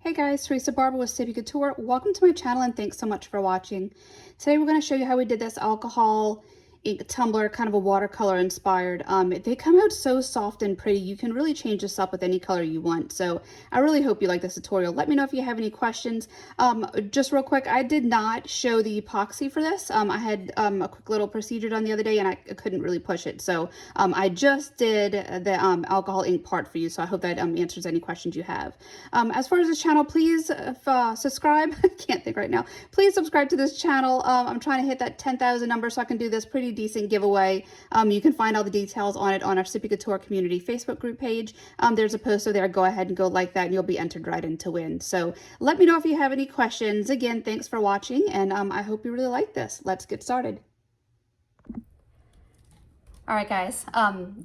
Hey guys, Teresa Barber with Sippie Couture. Welcome to my channel and thanks so much for watching. Today we're going to show you how we did this alcohol ink tumbler, kind of a watercolor inspired. They come out so soft and pretty. You can really change this up with any color you want. So I really hope you like this tutorial. Let me know if you have any questions. Just real quick, I did not show the epoxy for this. I had a quick little procedure done the other day and I couldn't really push it. So I just did the alcohol ink part for you. So I hope that answers any questions you have. As far as this channel, please subscribe. I can't think right now. Please subscribe to this channel. I'm trying to hit that 10,000 number so I can do this pretty decent giveaway. You can find all the details on it on our Sippie Couture community Facebook group page. There's a poster there. Go ahead and go like that and you'll be entered right in to win. So let me know if you have any questions. Again, thanks for watching and I hope you really like this. Let's get started. All right, guys,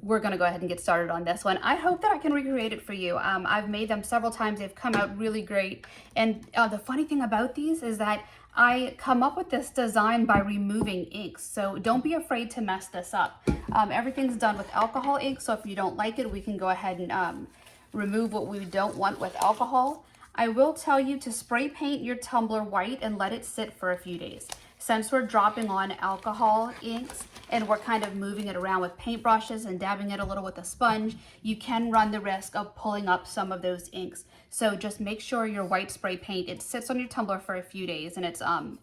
we're gonna go ahead and get started on this one. I hope that I can recreate it for you. I've made them several times. They've come out really great. And the funny thing about these is that I come up with this design by removing inks. So don't be afraid to mess this up. Everything's done with alcohol ink. So if you don't like it, we can go ahead and remove what we don't want with alcohol. I will tell you to spray paint your tumbler white and let it sit for a few days. Since we're dropping on alcohol inks and we're kind of moving it around with paintbrushes and dabbing it a little with a sponge, you can run the risk of pulling up some of those inks. So just make sure your white spray paint, it sits on your tumbler for a few days and it's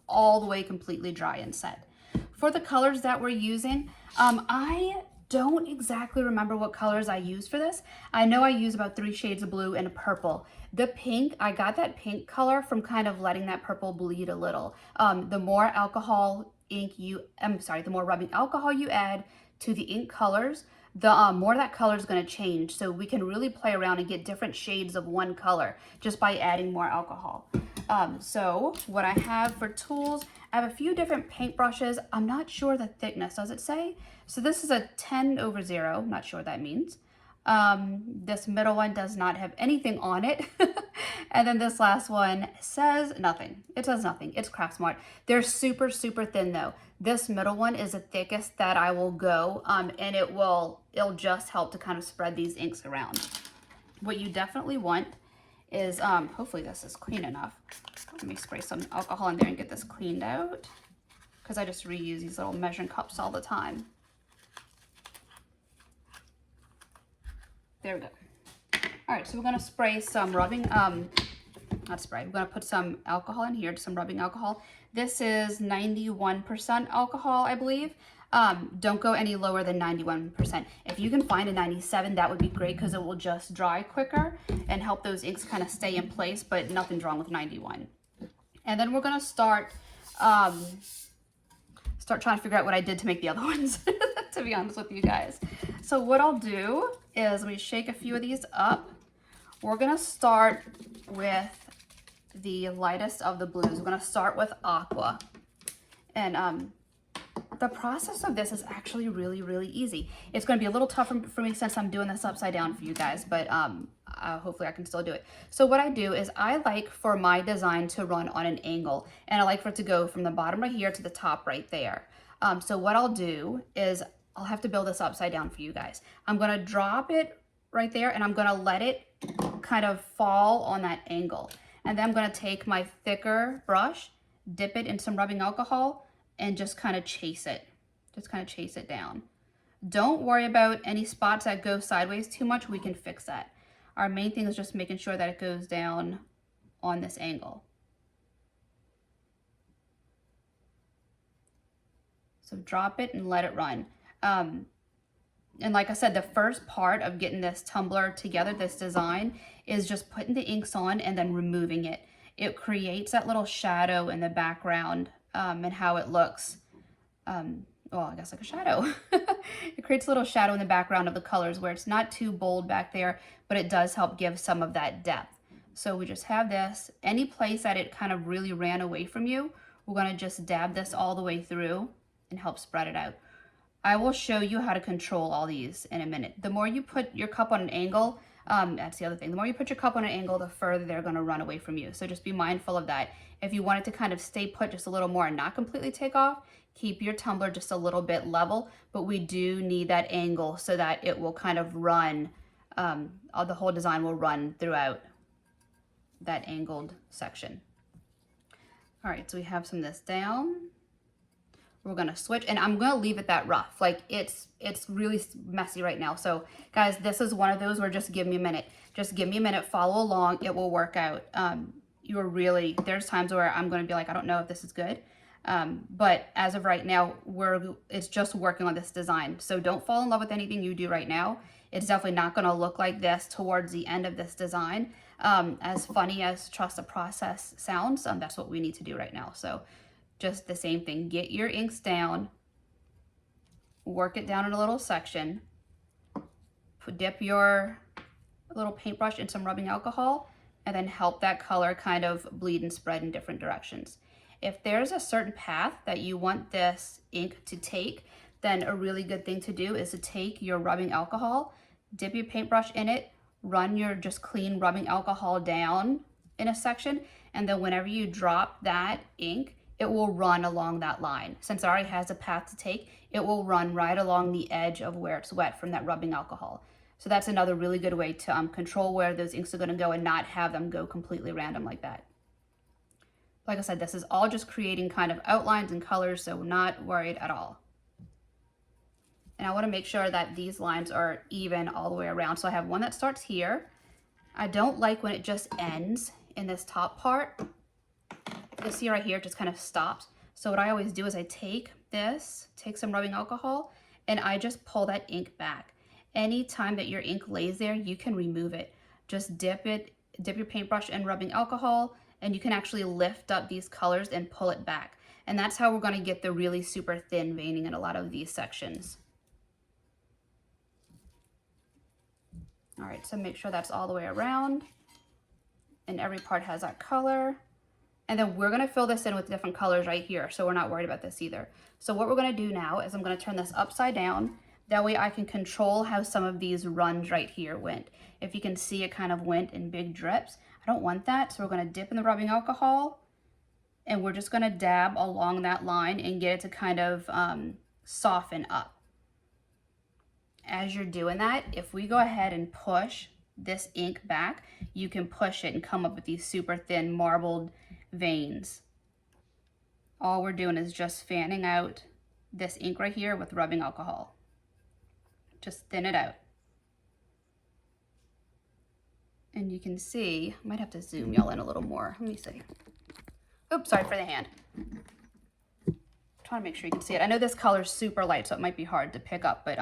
all the way completely dry and set. For the colors that we're using, I don't exactly remember what colors I used for this. I know I used about 3 shades of blue and a purple. The pink, I got that pink color from kind of letting that purple bleed a little. The more alcohol ink the more rubbing alcohol you add to the ink colors, the more that color is going to change. So we can really play around and get different shades of one color just by adding more alcohol. So what I have for tools, I have a few different paint brushes. I'm not sure the thickness, does it say? So this is a 10/0, I'm not sure what that means. This middle one does not have anything on it. And then this last one says nothing. It says nothing. It's Craft Smart. They're super, super thin though. This middle one is the thickest that I will go, and it'll just help to kind of spread these inks around. What you definitely want is, hopefully this is clean enough. Let me spray some alcohol in there and get this cleaned out because I just reuse these little measuring cups all the time. There we go. All right, so we're gonna spray some rubbing, not spray, we're gonna put some alcohol in here, some rubbing alcohol. This is 91% alcohol, I believe. Don't go any lower than 91%. If you can find a 97, that would be great because it will just dry quicker and help those inks kind of stay in place, but nothing's wrong with 91. And then we're gonna start trying to figure out what I did to make the other ones, to be honest with you guys. So what I'll do is, let me shake a few of these up. We're gonna start with the lightest of the blues. We're gonna start with aqua. And the process of this is actually really, really easy. It's gonna be a little tougher for me since I'm doing this upside down for you guys, but hopefully I can still do it. So what I do is I like for my design to run on an angle, and I like for it to go from the bottom right here to the top right there. So what I'll do is I'll have to build this upside down for you guys. I'm gonna drop it right there and I'm gonna let it kind of fall on that angle. And then I'm gonna take my thicker brush, dip it in some rubbing alcohol, and just kind of chase it. Just kind of chase it down. Don't worry about any spots that go sideways too much. We can fix that. Our main thing is just making sure that it goes down on this angle. So drop it and let it run. And like I said, the first part of getting this tumbler together, this design, is just putting the inks on and then removing it. It creates that little shadow in the background and how it looks. Well, I guess like a shadow. It creates a little shadow in the background of the colors where it's not too bold back there, but it does help give some of that depth. So we just have this. Any place that it kind of really ran away from you, we're gonna just dab this all the way through and help spread it out. I will show you how to control all these in a minute. The more you put your cup on an angle, that's the other thing. The more you put your cup on an angle, the further they're gonna run away from you. So just be mindful of that. If you want it to kind of stay put just a little more and not completely take off, keep your tumbler just a little bit level, but we do need that angle so that it will kind of run, the whole design will run throughout that angled section. All right, so we have some of this down. We're gonna switch, and I'm gonna leave it that rough. Like it's really messy right now. So guys, this is one of those where just give me a minute. Just give me a minute, follow along, it will work out. There's times where I'm gonna be like, I don't know if this is good. But as of right now, it's just working on this design. So don't fall in love with anything you do right now. It's definitely not gonna look like this towards the end of this design. As funny as trust the process sounds, that's what we need to do right now. So just the same thing, get your inks down, work it down in a little section, dip your little paintbrush in some rubbing alcohol, and then help that color kind of bleed and spread in different directions. If there's a certain path that you want this ink to take, then a really good thing to do is to take your rubbing alcohol, dip your paintbrush in it, run your just clean rubbing alcohol down in a section, and then whenever you drop that ink, it will run along that line. Since it already has a path to take, it will run right along the edge of where it's wet from that rubbing alcohol. So that's another really good way to control where those inks are gonna go and not have them go completely random like that. Like I said, this is all just creating kind of outlines and colors, so not worried at all. And I wanna make sure that these lines are even all the way around. So I have one that starts here. I don't like when it just ends in this top part. You'll see right here, it just kind of stops. So what I always do is I take some rubbing alcohol, and I just pull that ink back. Anytime that your ink lays there, you can remove it. Just dip your paintbrush in rubbing alcohol, and you can actually lift up these colors and pull it back. And that's how we're gonna get the really super thin veining in a lot of these sections. All right, so make sure that's all the way around, and every part has that color. And then we're gonna fill this in with different colors right here, so we're not worried about this either. So what we're gonna do now is I'm gonna turn this upside down. That way I can control how some of these runs right here went. If you can see, it kind of went in big drips. I don't want that, so we're gonna dip in the rubbing alcohol, and we're just gonna dab along that line and get it to kind of soften up. As you're doing that, if we go ahead and push this ink back, you can push it and come up with these super thin marbled veins. All we're doing is just fanning out this ink right here with rubbing alcohol. Just thin it out. And you can see, I might have to zoom y'all in a little more. Let me see. Oops, sorry for the hand. I'm trying to make sure you can see it. I know this color's super light, so it might be hard to pick up, but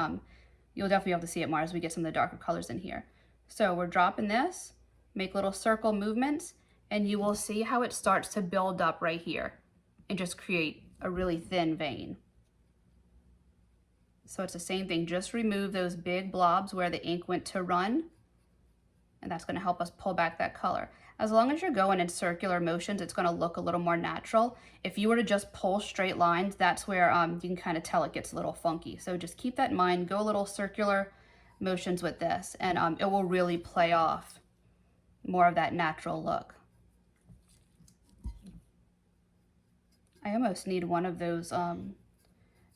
you'll definitely be able to see it more as we get some of the darker colors in here. So we're dropping this, make little circle movements, and you will see how it starts to build up right here and just create a really thin vein. So it's the same thing, just remove those big blobs where the ink went to run, and that's gonna help us pull back that color. As long as you're going in circular motions, it's gonna look a little more natural. If you were to just pull straight lines, that's where you can kind of tell it gets a little funky. So just keep that in mind, go a little circular motions with this, and it will really play off more of that natural look. I almost need one of those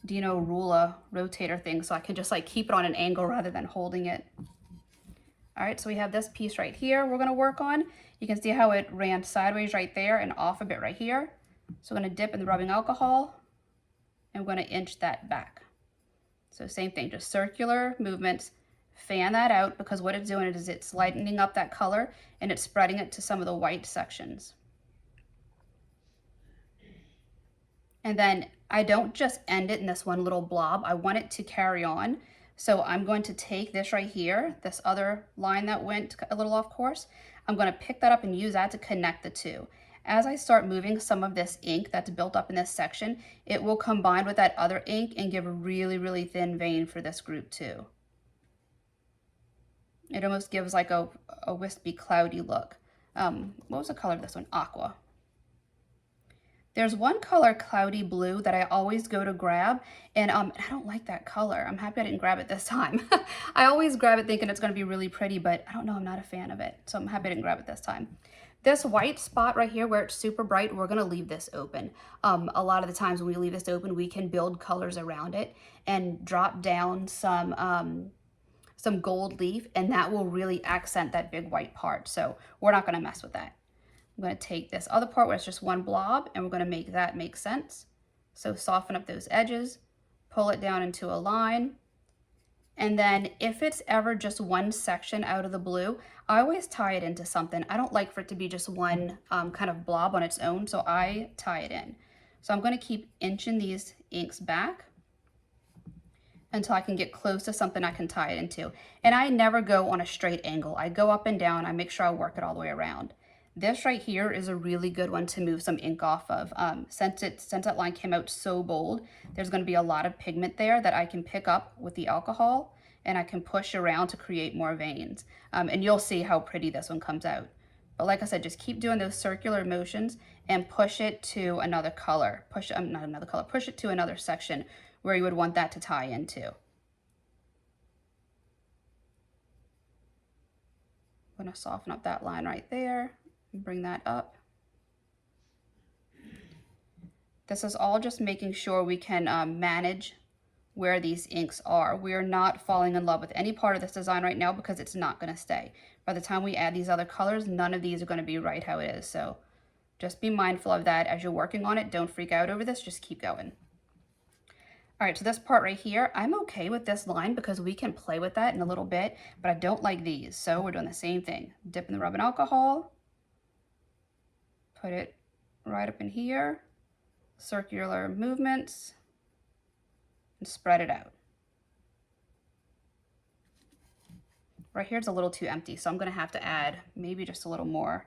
Dino Rula rotator things so I can just like keep it on an angle rather than holding it. All right, so we have this piece right here we're gonna work on. You can see how it ran sideways right there and off a bit right here. So I'm gonna dip in the rubbing alcohol, and we're gonna inch that back. So same thing, just circular movements, fan that out, because what it's doing is it's lightening up that color and it's spreading it to some of the white sections. And then I don't just end it in this one little blob, I want it to carry on. So I'm going to take this right here, this other line that went a little off course, I'm going to pick that up and use that to connect the two. As I start moving some of this ink that's built up in this section, it will combine with that other ink and give a really, really thin vein for this group too. It almost gives like a wispy, cloudy look. What was the color of this one? Aqua. There's one color, cloudy blue, that I always go to grab, and I don't like that color. I'm happy I didn't grab it this time. I always grab it thinking it's gonna be really pretty, but I don't know, I'm not a fan of it, so I'm happy I didn't grab it this time. This white spot right here where it's super bright, we're gonna leave this open. A lot of the times when we leave this open, we can build colors around it and drop down some gold leaf, and that will really accent that big white part, so we're not gonna mess with that. I'm going to take this other part where it's just one blob, and we're going to make that make sense. So soften up those edges, pull it down into a line. And then if it's ever just one section out of the blue, I always tie it into something. I don't like for it to be just one kind of blob on its own, so I tie it in. So I'm going to keep inching these inks back until I can get close to something I can tie it into. And I never go on a straight angle. I go up and down. I make sure I work it all the way around. This right here is a really good one to move some ink off of. Since that line came out so bold, there's going to be a lot of pigment there that I can pick up with the alcohol, and I can push around to create more veins. And you'll see how pretty this one comes out. But like I said, just keep doing those circular motions and push it to another color. Push it to another section where you would want that to tie into. I'm going to soften up that line right there. Bring that up. This is all just making sure we can manage where these inks are. We are not falling in love with any part of this design right now because it's not going to stay. By the time we add these other colors, none of these are going to be right how it is. So just be mindful of that as you're working on it. Don't freak out over this. Just keep going. All right, so this part right here, I'm okay with this line because we can play with that in a little bit, but I don't like these. So we're doing the same thing. Dip in the rubbing alcohol. Put it right up in here, circular movements, and spread it out. Right here it's a little too empty, so I'm going to have to add maybe just a little more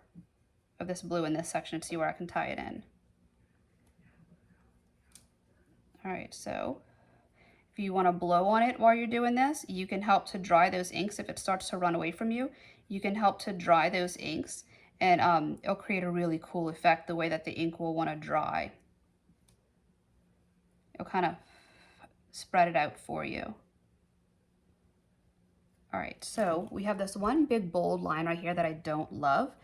of this blue in this section to see where I can tie it in. All right, so if you want to blow on it while you're doing this, you can help to dry those inks. If it starts to run away from you, you can help to dry those inks. And it'll create a really cool effect the way that the ink will want to dry. It'll kind of spread it out for you. All right, so we have this one big bold line right here that I don't love.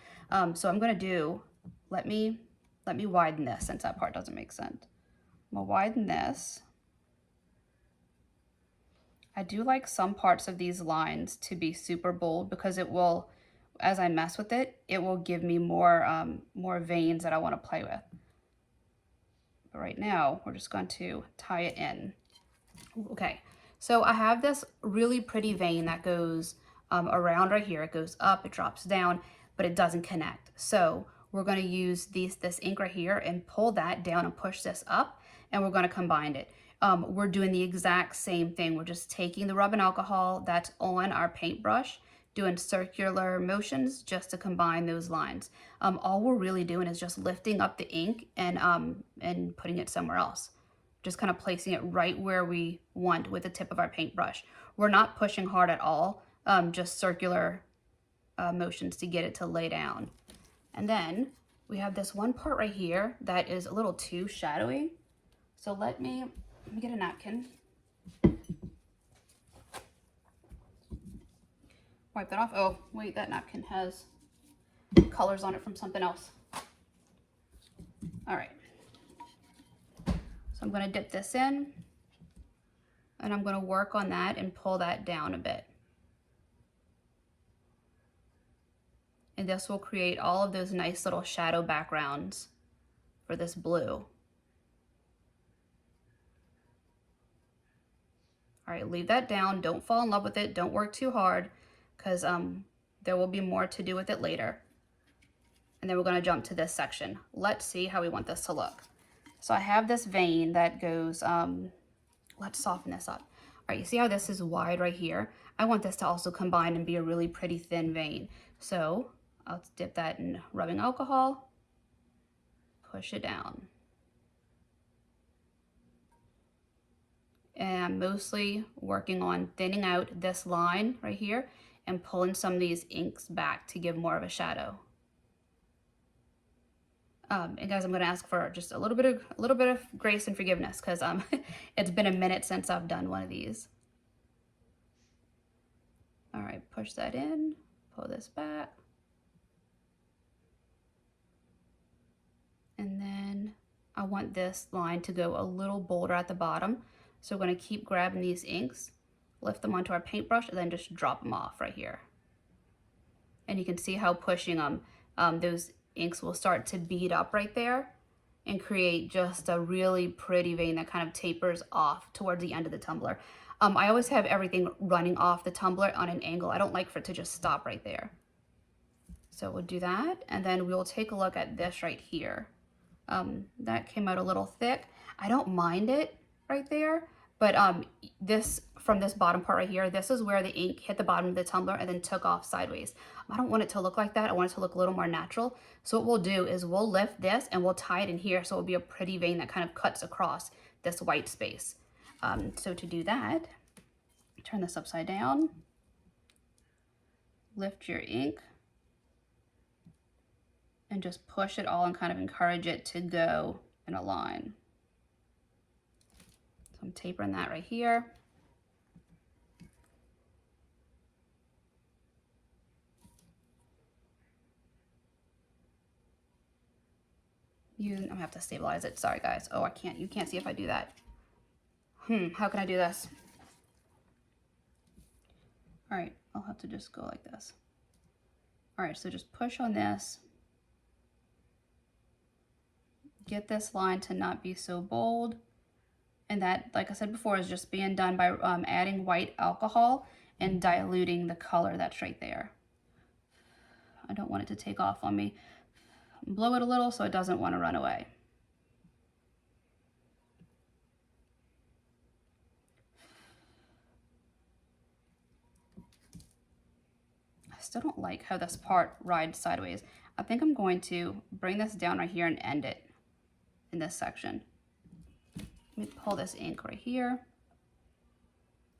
So I'm going to do, let me widen this since that part doesn't make sense. I'm going to widen this. I do like some parts of these lines to be super bold because it will, as I mess with it, it will give me more veins that I want to play with. But right now, we're just going to tie it in. Okay, so I have this really pretty vein that goes around right here. It goes up, it drops down, but it doesn't connect. So we're going to use this ink right here and pull that down and push this up, and we're going to combine it. We're doing the exact same thing. We're just taking the rubbing alcohol that's on our paintbrush, doing circular motions just to combine those lines. All we're really doing is just lifting up the ink and putting it somewhere else. Just kind of placing it right where we want with the tip of our paintbrush. We're not pushing hard at all, just circular motions to get it to lay down. And then we have this one part right here that is a little too shadowy. So let me get a napkin. Wipe that off. Oh, wait, that napkin has colors on it from something else. All right. So I'm going to dip this in, and I'm going to work on that and pull that down a bit. And this will create all of those nice little shadow backgrounds for this blue. All right, leave that down. Don't fall in love with it. Don't work too hard because there will be more to do with it later. And then we're going to jump to this section. Let's see how we want this to look. So I have this vein that goes, let's soften this up. All right, you see how this is wide right here? I want this to also combine and be a really pretty thin vein. So I'll dip that in rubbing alcohol, push it down. And I'm mostly working on thinning out this line right here and pulling some of these inks back to give more of a shadow. And guys, I'm going to ask for just a little bit of grace and forgiveness because it's been a minute since I've done one of these. All right, push that in, pull this back. And then I want this line to go a little bolder at the bottom. So we're going to keep grabbing these inks, lift them onto our paintbrush, and then just drop them off right here. And you can see how pushing those inks will start to bead up right there and create just a really pretty vein that kind of tapers off towards the end of the tumbler. I always have everything running off the tumbler on an angle. I don't like for it to just stop right there. So we'll do that, and then we'll take a look at this right here. That came out a little thick. I don't mind it right there, but this, from this bottom part right here, this is where the ink hit the bottom of the tumbler and then took off sideways. I don't want it to look like that. I want it to look a little more natural. So what we'll do is we'll lift this and we'll tie it in here so it'll be a pretty vein that kind of cuts across this white space. So to do that, turn this upside down, lift your ink, and just push it all and kind of encourage it to go in a line. So I'm tapering that right here. I'm gonna have to stabilize it. Sorry guys. Oh, you can't see if I do that. How can I do this? All right, I'll have to just go like this. All right, so just push on this. Get this line to not be so bold. And that, like I said before, is just being done by adding white alcohol and diluting the color that's right there. I don't want it to take off on me. Blow it a little so it doesn't want to run away. I still don't like how this part rides sideways. I think I'm going to bring this down right here and end it in this section. Let me pull this ink right here. I'm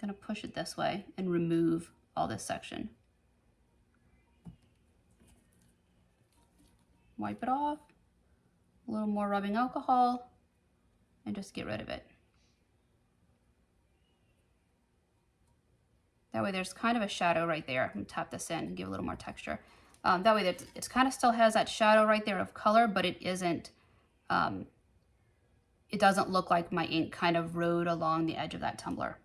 gonna push it this way and remove all this section. Wipe it off, a little more rubbing alcohol, and just get rid of it. That way there's kind of a shadow right there. I'm gonna tap this in and give a little more texture. That way it kind of still has that shadow right there of color, but it isn't, it doesn't look like my ink kind of rode along the edge of that tumbler.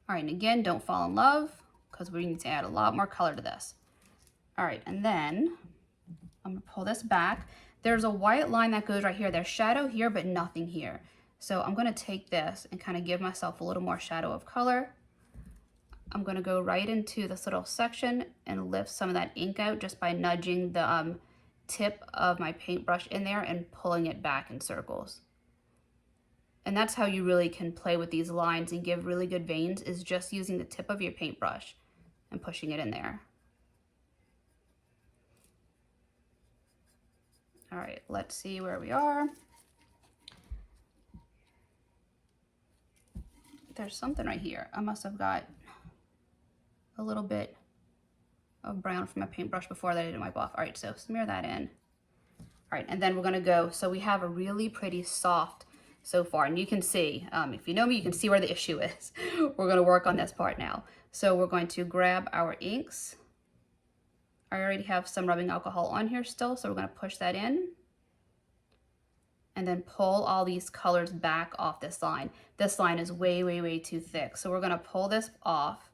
All right, and again, don't fall in love because we need to add a lot more color to this. All right, and then I'm gonna pull this back. There's a white line that goes right here. There's shadow here, but nothing here. So I'm gonna take this and kind of give myself a little more shadow of color. I'm gonna go right into this little section and lift some of that ink out just by nudging the tip of my paintbrush in there and pulling it back in circles. And that's how you really can play with these lines and give really good veins, is just using the tip of your paintbrush and pushing it in there. All right, let's see where we are. There's something right here. I must have got a little bit of brown from my paintbrush before that I didn't wipe off. All right, so smear that in. All right, and then we're gonna go, so we have a really pretty soft so far, and you can see, if you know me, you can see where the issue is. We're gonna work on this part now. So we're going to grab our inks. I already have some rubbing alcohol on here still, so we're gonna push that in and then pull all these colors back off this line. This line is way, way, way too thick. So we're gonna pull this off,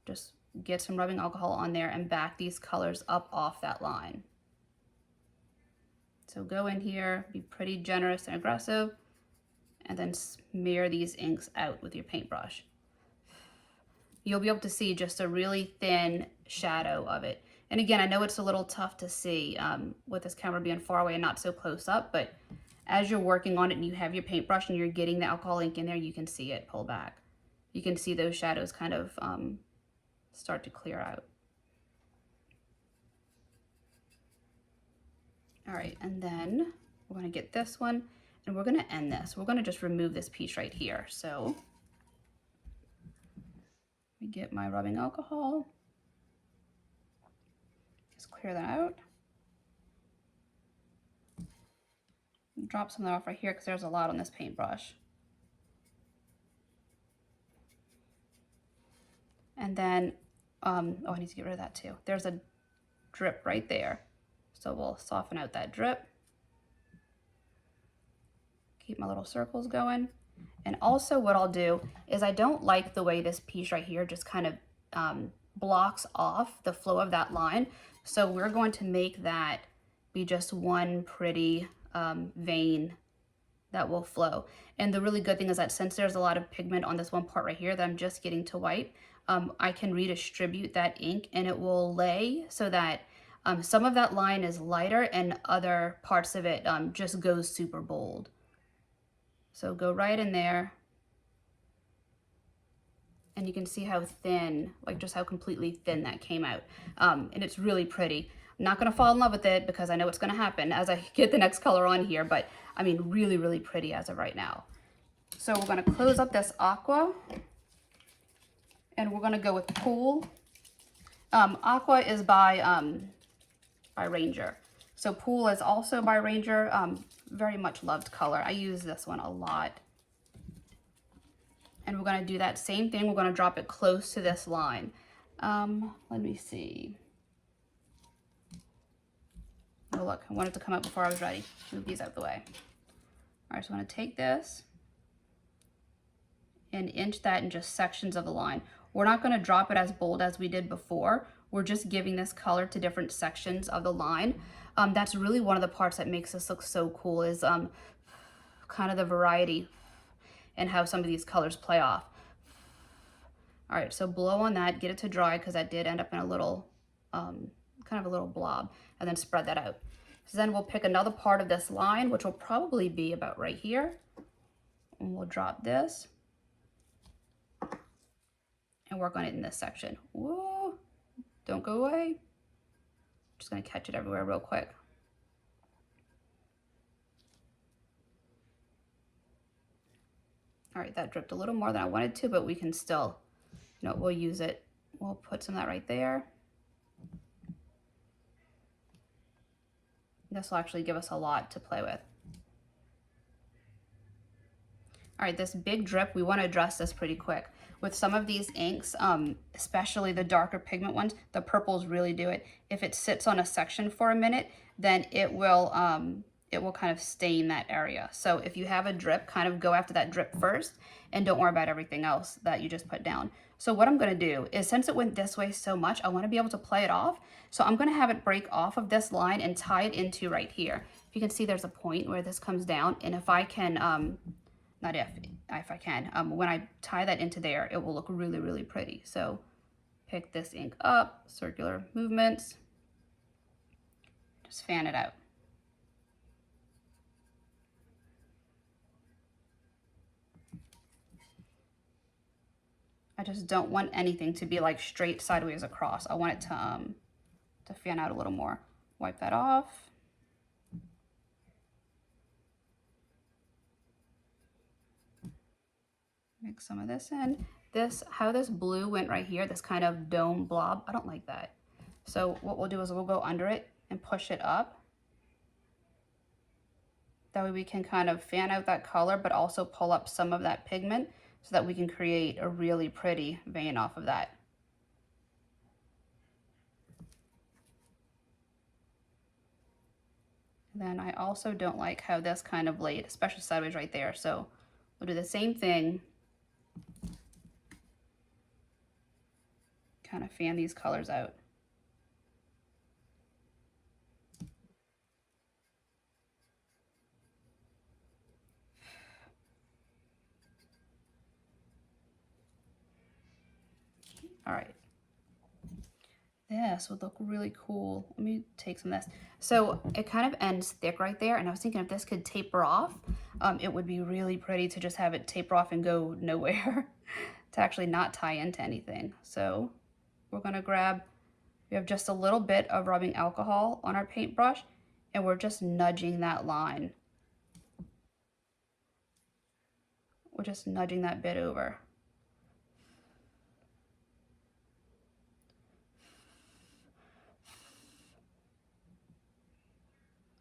just get some rubbing alcohol on there and back these colors up off that line. So go in here, be pretty generous and aggressive, and then smear these inks out with your paintbrush. You'll be able to see just a really thin shadow of it. And again, I know it's a little tough to see with this camera being far away and not so close up, but as you're working on it and you have your paintbrush and you're getting the alcohol ink in there, you can see it pull back. You can see those shadows kind of start to clear out. All right, and then we're gonna get this one and we're gonna end this. We're gonna just remove this piece right here. So we get my rubbing alcohol, just clear that out. Drop some of that off right here because there's a lot on this paintbrush. And then, oh, I need to get rid of that too. There's a drip right there. So we'll soften out that drip. Keep my little circles going. And also what I'll do is, I don't like the way this piece right here just kind of blocks off the flow of that line. So we're going to make that be just one pretty vein that will flow. And the really good thing is that since there's a lot of pigment on this one part right here that I'm just getting to white, I can redistribute that ink and it will lay so that some of that line is lighter and other parts of it just goes super bold. So go right in there. And you can see how thin, like just how completely thin that came out. And it's really pretty. I'm not gonna fall in love with it because I know what's gonna happen as I get the next color on here, but I mean, really, really pretty as of right now. So we're gonna close up this aqua and we're gonna go with Pool. Aqua is by Ranger. So Pool is also by Ranger, very much loved color. I use this one a lot. And we're gonna do that same thing. We're gonna drop it close to this line. Let me see. Oh look, I wanted to come up before I was ready. Move these out the way. All right, so I'm gonna take this and inch that in just sections of the line. We're not gonna drop it as bold as we did before. We're just giving this color to different sections of the line. That's really one of the parts that makes this look so cool is kind of the variety and how some of these colors play off. All right, so blow on that, get it to dry because that did end up in a little, kind of a little blob, and then spread that out. So then we'll pick another part of this line, which will probably be about right here. And we'll drop this and work on it in this section. Whoa, don't go away. Just gonna catch it everywhere real quick. All right, that dripped a little more than I wanted to, but we can still, you know, we'll use it. We'll put some of that right there. This will actually give us a lot to play with. All right, this big drip, we want to address this pretty quick. With some of these inks, especially the darker pigment ones, the purples really do it. If it sits on a section for a minute, then it will kind of stain that area. So if you have a drip, kind of go after that drip first and don't worry about everything else that you just put down. So what I'm gonna do is, since it went this way so much, I wanna be able to play it off. So I'm gonna have it break off of this line and tie it into right here. If you can see, there's a point where this comes down, and if I can, not if I can, when I tie that into there, it will look really, really pretty. So pick this ink up, circular movements, just fan it out. I just don't want anything to be like straight sideways across. I want it to fan out a little more. Wipe that off. Mix some of this in. How this blue went right here, this kind of dome blob, I don't like that. So what we'll do is we'll go under it and push it up. That way we can kind of fan out that color, but also pull up some of that pigment so that we can create a really pretty vein off of that. Then I also don't like how this kind of laid, especially sideways right there. So we'll do the same thing. Kind of fan these colors out. All right. This would look really cool. Let me take some of this. So it kind of ends thick right there, and I was thinking if this could taper off, it would be really pretty to just have it taper off and go nowhere, to actually not tie into anything. So we're gonna grab, we have just a little bit of rubbing alcohol on our paintbrush, and we're just nudging that line. We're just nudging that bit over.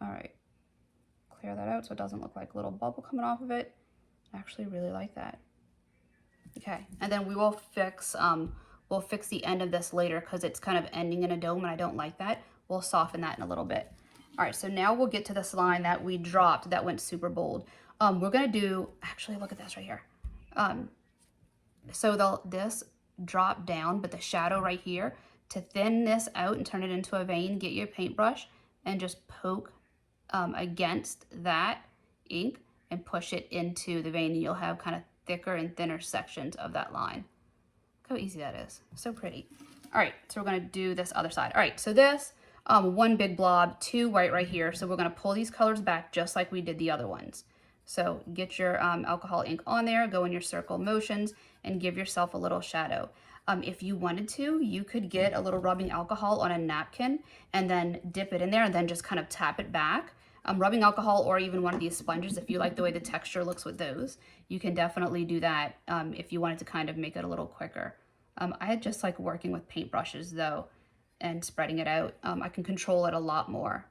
All right, clear that out so it doesn't look like a little bubble coming off of it. I actually really like that. Okay, and then we will fix the end of this later because it's kind of ending in a dome and I don't like that. We'll soften that in a little bit. All right, so now we'll get to this line that we dropped that went super bold. We're gonna do, actually look at this right here. So this dropped down, but the shadow right here to thin this out and turn it into a vein, get your paintbrush and just poke against that ink and push it into the vein, and you'll have kind of thicker and thinner sections of that line. Look how easy that is. So pretty. All right, so we're gonna do this other side. All right, so this, one big blob, two white right here. So we're gonna pull these colors back just like we did the other ones. So get your alcohol ink on there, go in your circle motions, and give yourself a little shadow. If you wanted to, you could get a little rubbing alcohol on a napkin and then dip it in there and then just kind of tap it back. Rubbing alcohol or even one of these sponges, if you like the way the texture looks with those, you can definitely do that if you wanted to kind of make it a little quicker. I just like working with paintbrushes though and spreading it out. I can control it a lot more.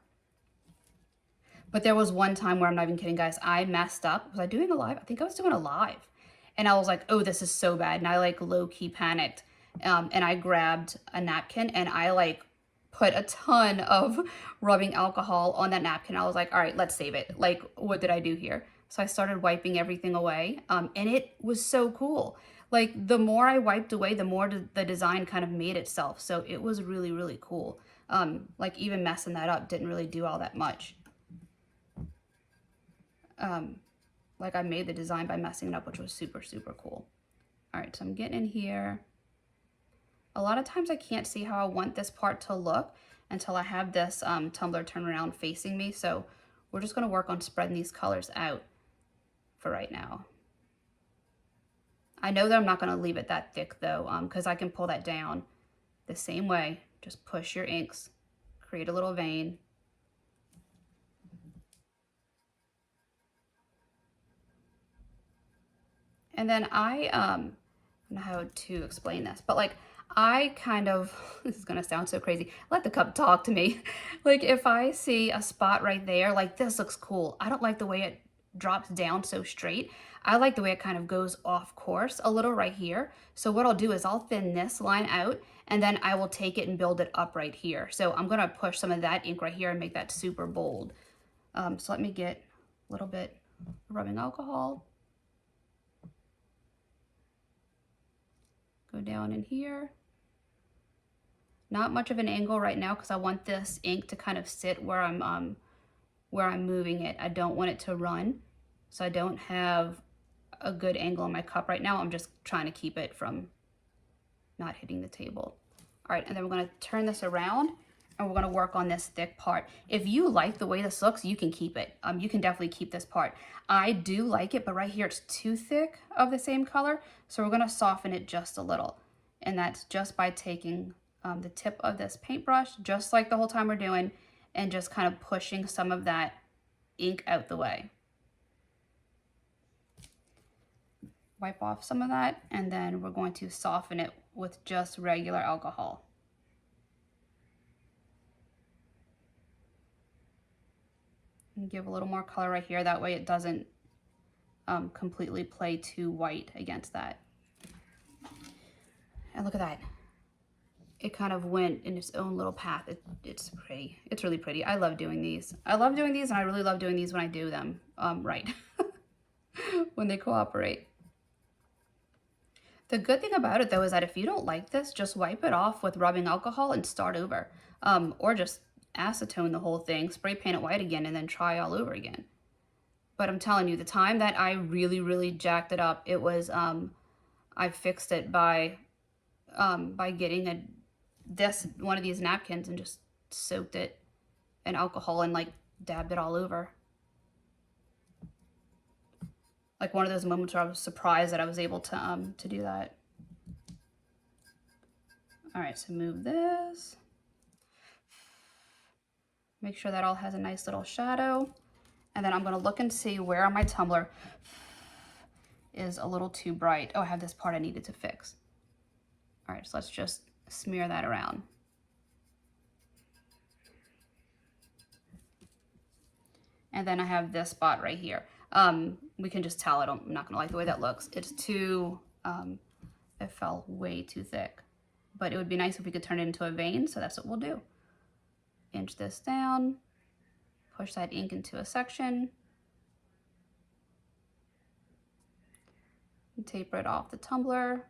But there was one time where, I'm not even kidding guys, I messed up. Was I doing a live? I think I was doing a live. And I was like, oh, this is so bad. And I like low-key panicked. And I grabbed a napkin and I like put a ton of rubbing alcohol on that napkin. I was like, all right, let's save it. Like, what did I do here? So I started wiping everything away. And it was so cool. Like, the more I wiped away, the more the design kind of made itself. So it was really, really cool. Like, even messing that up didn't really do all that much. Like, I made the design by messing it up, which was super, super cool. All right, so I'm getting in here. A lot of times I can't see how I want this part to look until I have this tumbler turn around facing me. So we're just gonna work on spreading these colors out for right now. I know that I'm not gonna leave it that thick though, because I can pull that down the same way. Just push your inks, create a little vein. And then I don't know how to explain this, but like I kind of, this is gonna sound so crazy, let the cup talk to me. Like if I see a spot right there, like this looks cool. I don't like the way it drops down so straight. I like the way it kind of goes off course a little right here. So what I'll do is I'll thin this line out and then I will take it and build it up right here. So I'm gonna push some of that ink right here and make that super bold. So let me get a little bit of rubbing alcohol. Go down in here. Not much of an angle right now because I want this ink to kind of sit where I'm moving it. I don't want it to run, so I don't have a good angle on my cup right now. I'm just trying to keep it from not hitting the table. All right, and then we're gonna turn this around and we're gonna work on this thick part. If you like the way this looks, you can keep it. You can definitely keep this part. I do like it, but right here it's too thick of the same color, so we're gonna soften it just a little. And that's just by taking the tip of this paintbrush, just like the whole time we're doing, and just kind of pushing some of that ink out the way. Wipe off some of that, and then we're going to soften it with just regular alcohol. And give a little more color right here, that way it doesn't completely play too white against that. And look at that. It kind of went in its own little path. It's pretty. It's really pretty. I love doing these. I love doing these, and I really love doing these when I do them right. When they cooperate. The good thing about it though is that if you don't like this, just wipe it off with rubbing alcohol and start over. Or just acetone the whole thing, spray paint it white again, and then try all over again. But I'm telling you, the time that I really, really jacked it up, it was, I fixed it by getting one of these napkins and just soaked it in alcohol and like dabbed it all over. Like one of those moments where I was surprised that I was able to do that. All right, so move this. Make sure that all has a nice little shadow. And then I'm gonna look and see where on my tumbler is a little too bright. Oh, I have this part I needed to fix. All right, so let's just smear that around. And then I have this spot right here. We can just tell I'm not gonna like the way that looks. It's too, it fell way too thick. But it would be nice if we could turn it into a vein, so that's what we'll do. Inch this down, push that ink into a section, taper it off the tumbler,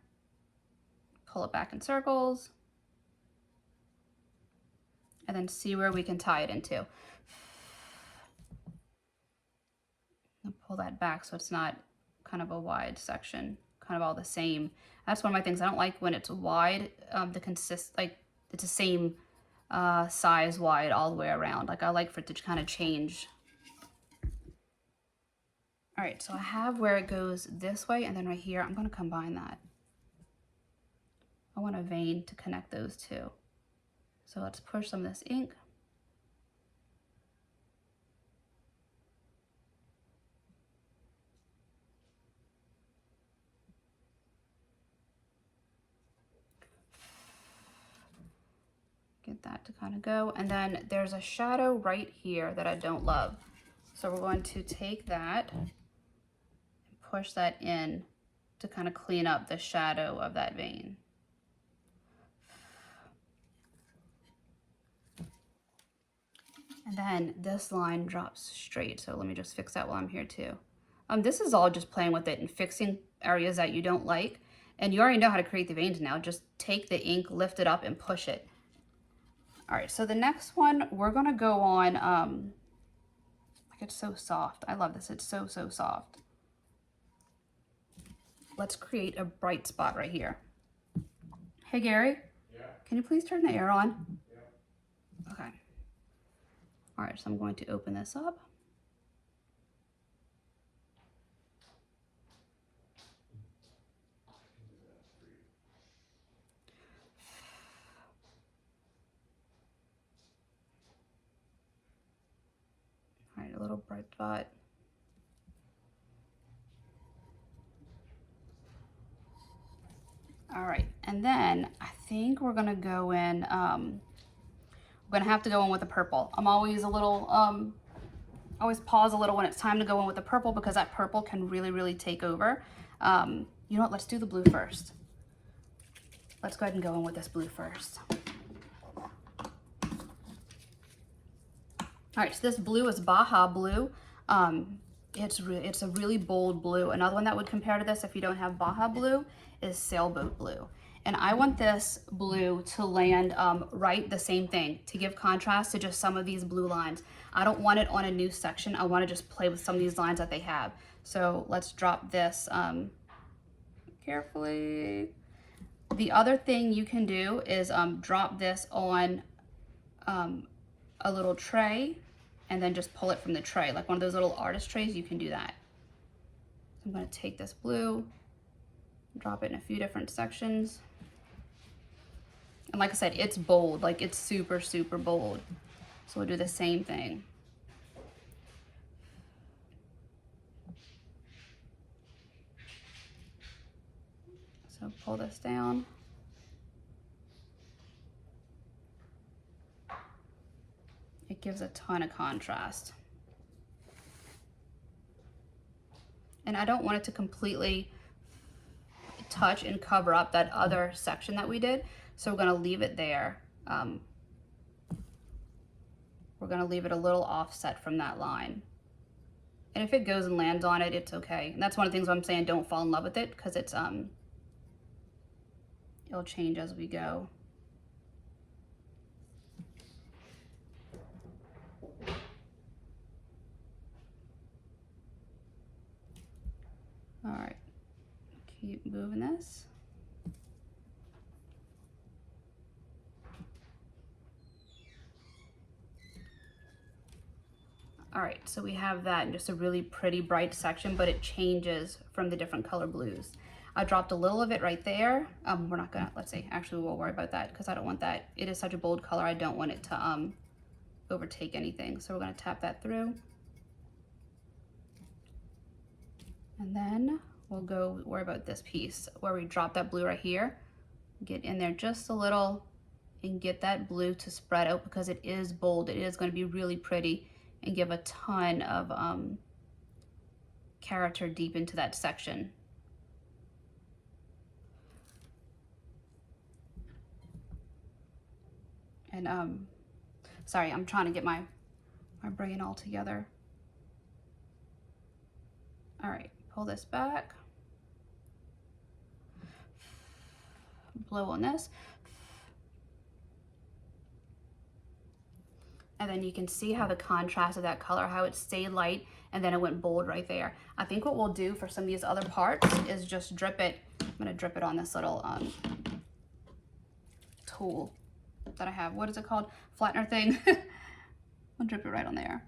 pull it back in circles. and then see where we can tie it into. And pull that back so it's not kind of a wide section, kind of all the same. That's one of my things. I don't like when it's wide, like it's the same size wide all the way around. Like I like for it to kind of change. All right, so I have where it goes this way, and then right here, I'm gonna combine that. I want a vein to connect those two. So let's push some of this ink. Get that to kind of go. And then there's a shadow right here that I don't love. So we're going to take that and push that in to kind of clean up the shadow of that vein. And then this line drops straight. So let me just fix that while I'm here too. This is all just playing with it and fixing areas that you don't like. And you already know how to create the veins now. Just take the ink, lift it up, and push it. All right, so the next one, we're gonna go on, like it's so soft. I love this, it's so, so soft. Let's create a bright spot right here. Hey, Gary? Yeah? Can you please turn the air on? Yeah. Okay. All right, so I'm going to open this up. All right, a little bright spot. All right, and then I think we're gonna go in, we're gonna have to go in with the purple. I'm always a little, always pause a little when it's time to go in with the purple because that purple can really, really take over. You know what, let's do the blue first. Let's go ahead and go in with this blue first. All right, so this blue is Baha blue. It's a really bold blue. Another one that would compare to this if you don't have Baha blue is sailboat blue. And I want this blue to land right the same thing, to give contrast to just some of these blue lines. I don't want it on a new section. I want to just play with some of these lines that they have. So let's drop this carefully. The other thing you can do is drop this on a little tray and then just pull it from the tray. Like one of those little artist trays, you can do that. So I'm gonna take this blue, drop it in a few different sections. And like I said, it's bold, like it's super, super bold. So we'll do the same thing. So pull this down. It gives a ton of contrast. And I don't want it to completely touch and cover up that other section that we did. So we're gonna leave it there. We're gonna leave it a little offset from that line. And if it goes and lands on it, it's okay. And that's one of the things I'm saying, don't fall in love with it, because it's it'll change as we go. All right, keep moving this. All right, so we have that in just a really pretty bright section, but it changes from the different color blues. I dropped a little of it right there. We're not gonna, let's see, actually we'll worry about that because I don't want that. It is such a bold color, I don't want it to overtake anything. So we're gonna tap that through. And then we'll go worry about this piece where we drop that blue right here. Get in there just a little and get that blue to spread out because it is bold. It is gonna be really pretty and give a ton of character deep into that section. And sorry, I'm trying to get my brain all together. All right, pull this back. Blow on this. And then you can see how the contrast of that color, how it stayed light and then it went bold right there. I think what we'll do for some of these other parts is just drip it. I'm gonna drip it on this little tool that I have. What is it called? Flattener thing. I'll drip it right on there.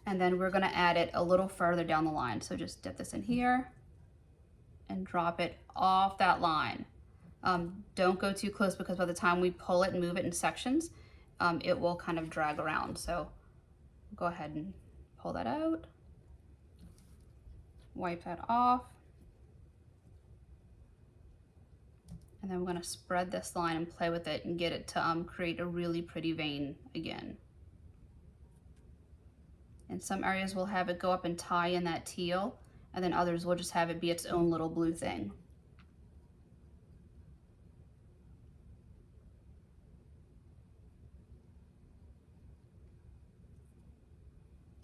And then we're gonna add it a little further down the line. So just dip this in here and drop it off that line. Don't go too close because by the time we pull it and move it in sections, it will kind of drag around. So go ahead and pull that out. Wipe that off. And then we're gonna spread this line and play with it and get it to create a really pretty vein again. In some areas we'll have it go up and tie in that teal, and then others will just have it be its own little blue thing.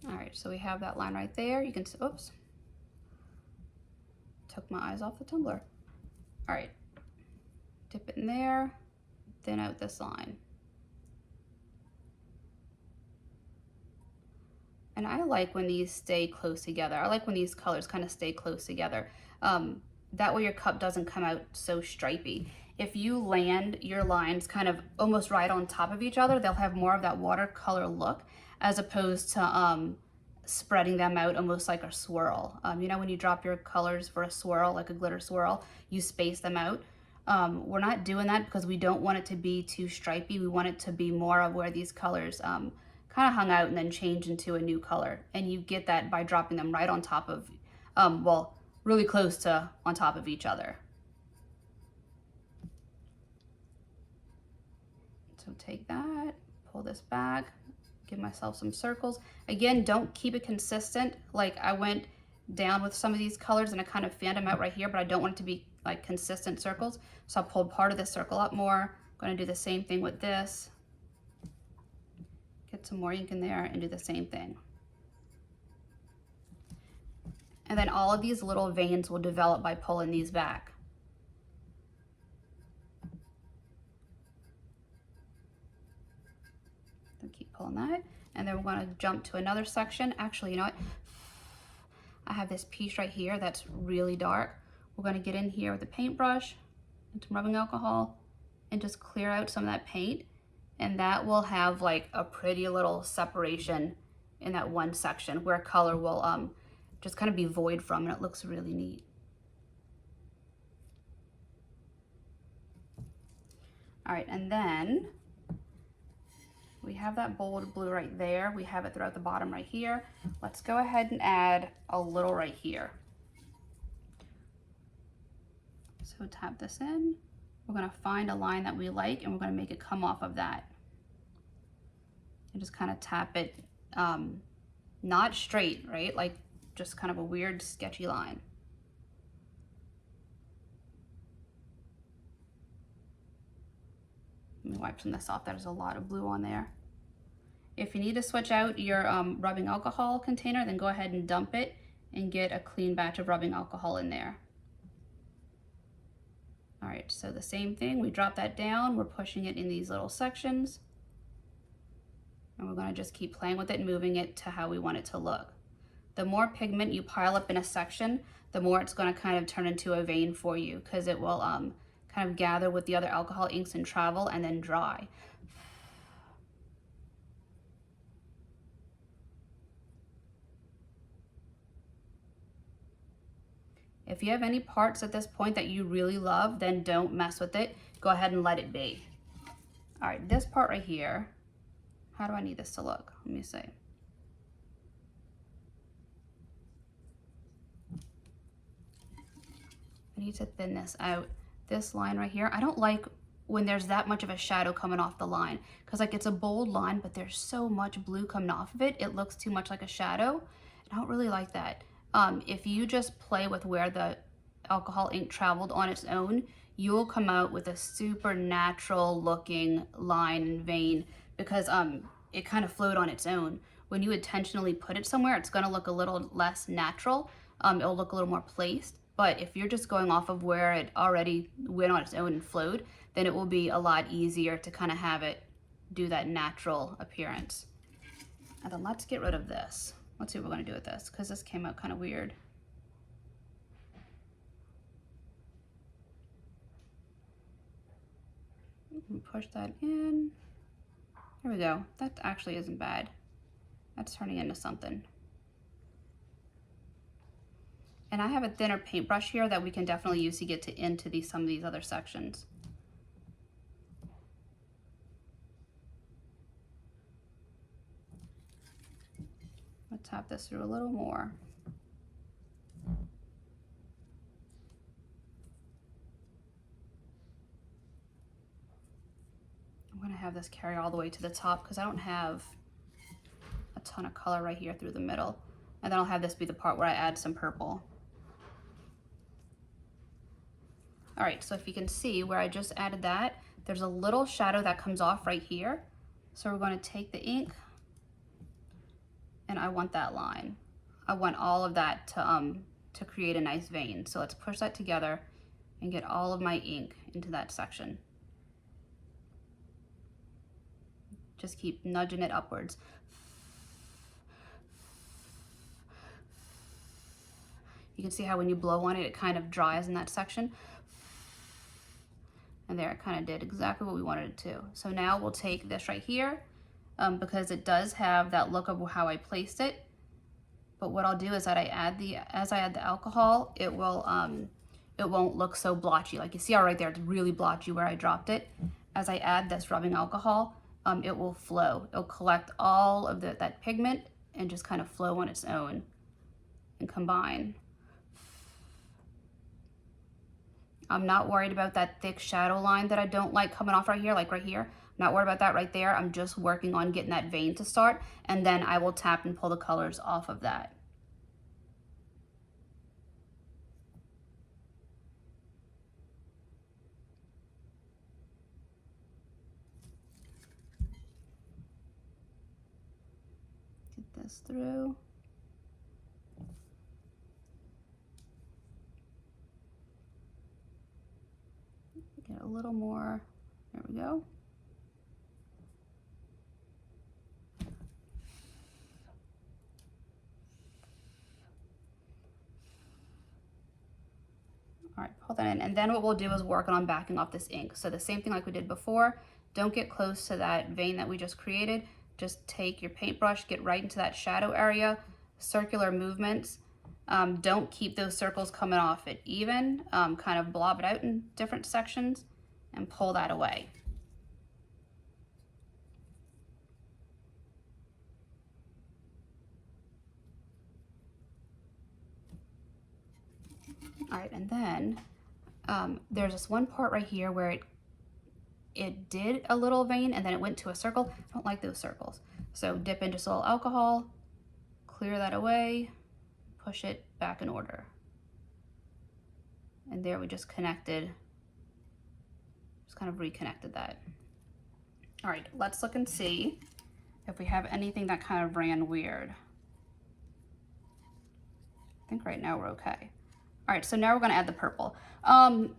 All right, so we have that line right there. You can see, oops, took my eyes off the tumbler. All right, dip it in there, thin out this line. And I like when these stay close together. I like when these colors kind of stay close together. That way your cup doesn't come out so stripy. If you land your lines kind of almost right on top of each other, they'll have more of that watercolor look as opposed to spreading them out almost like a swirl. You know when you drop your colors for a swirl, like a glitter swirl, you space them out. We're not doing that because we don't want it to be too stripy. We want it to be more of where these colors kind of hung out and then change into a new color. And you get that by dropping them right on top of, well, really close to on top of each other. So take that, pull this back, give myself some circles. Again, don't keep it consistent. Like I went down with some of these colors and I kind of fanned them out right here, but I don't want it to be like consistent circles. So I pulled part of this circle up more. I'm gonna do the same thing with this. Get some more ink in there and do the same thing. And then all of these little veins will develop by pulling these back. So keep pulling that. And then we're gonna jump to another section. Actually, you know what? I have this piece right here that's really dark. We're gonna get in here with a paintbrush and some rubbing alcohol and just clear out some of that paint. And that will have like a pretty little separation in that one section where color will just kind of be void from, and it looks really neat. All right, and then we have that bold blue right there. We have it throughout the bottom right here. Let's go ahead and add a little right here. So tap this in. We're gonna find a line that we like and we're gonna make it come off of that. And just kind of tap it, not straight, right? Like just kind of a weird, sketchy line. Let me wipe some of this off. There's a lot of blue on there. If you need to switch out your rubbing alcohol container, then go ahead and dump it and get a clean batch of rubbing alcohol in there. All right, so the same thing, we drop that down, we're pushing it in these little sections, and we're gonna just keep playing with it and moving it to how we want it to look. The more pigment you pile up in a section, the more it's gonna kind of turn into a vein for you, because it will kind of gather with the other alcohol inks and travel and then dry. If you have any parts at this point that you really love, then don't mess with it. Go ahead and let it be. All right, this part right here, how do I need this to look? Let me see. I need to thin this out. This line right here, I don't like when there's that much of a shadow coming off the line, because like it's a bold line, but there's so much blue coming off of it, it looks too much like a shadow. I don't really like that. If you just play with where the alcohol ink traveled on its own, you'll come out with a super natural looking line and vein, because it kind of flowed on its own. When you intentionally put it somewhere, it's gonna look a little less natural. It'll look a little more placed. But if you're just going off of where it already went on its own and flowed, then it will be a lot easier to kind of have it do that natural appearance. And then let's get rid of this. Let's see what we're gonna do with this, because this came out kind of weird. Push that in. There we go. That actually isn't bad. That's turning into something. And I have a thinner paintbrush here that we can definitely use to get to into some of these other sections. Let's tap this through a little more. I'm gonna have this carry all the way to the top because I don't have a ton of color right here through the middle. And then I'll have this be the part where I add some purple. All right, so if you can see where I just added that, there's a little shadow that comes off right here. So we're going to take the ink, and I want that line. I want all of that to create a nice vein. So let's push that together and get all of my ink into that section. Just keep nudging it upwards. You can see how when you blow on it, it kind of dries in that section. And there, it kind of did exactly what we wanted it to. So now we'll take this right here, because it does have that look of how I placed it. But what I'll do is that as I add the alcohol, it won't look so blotchy. Like you see how right there, it's really blotchy where I dropped it. As I add this rubbing alcohol, it will flow. It'll collect all of that pigment and just kind of flow on its own and combine. I'm not worried about that thick shadow line that I don't like coming off right here, like right here. I'm not worried about that right there. I'm just working on getting that vein to start, and then I will tap and pull the colors off of that. Get this through. Get a little more, there we go. All right, pull that in. And then what we'll do is work on backing off this ink. So the same thing like we did before, don't get close to that vein that we just created. Just take your paintbrush, get right into that shadow area, circular movements. Don't keep those circles coming off it even, kind of blob it out in different sections and pull that away. All right, and then there's this one part right here where it did a little vein and then it went to a circle. I don't like those circles. So dip in just a little alcohol, clear that away, push it back in order. And there we just connected, just kind of reconnected that. All right, let's look and see if we have anything that kind of ran weird. I think right now we're okay. All right, so now we're gonna add the purple.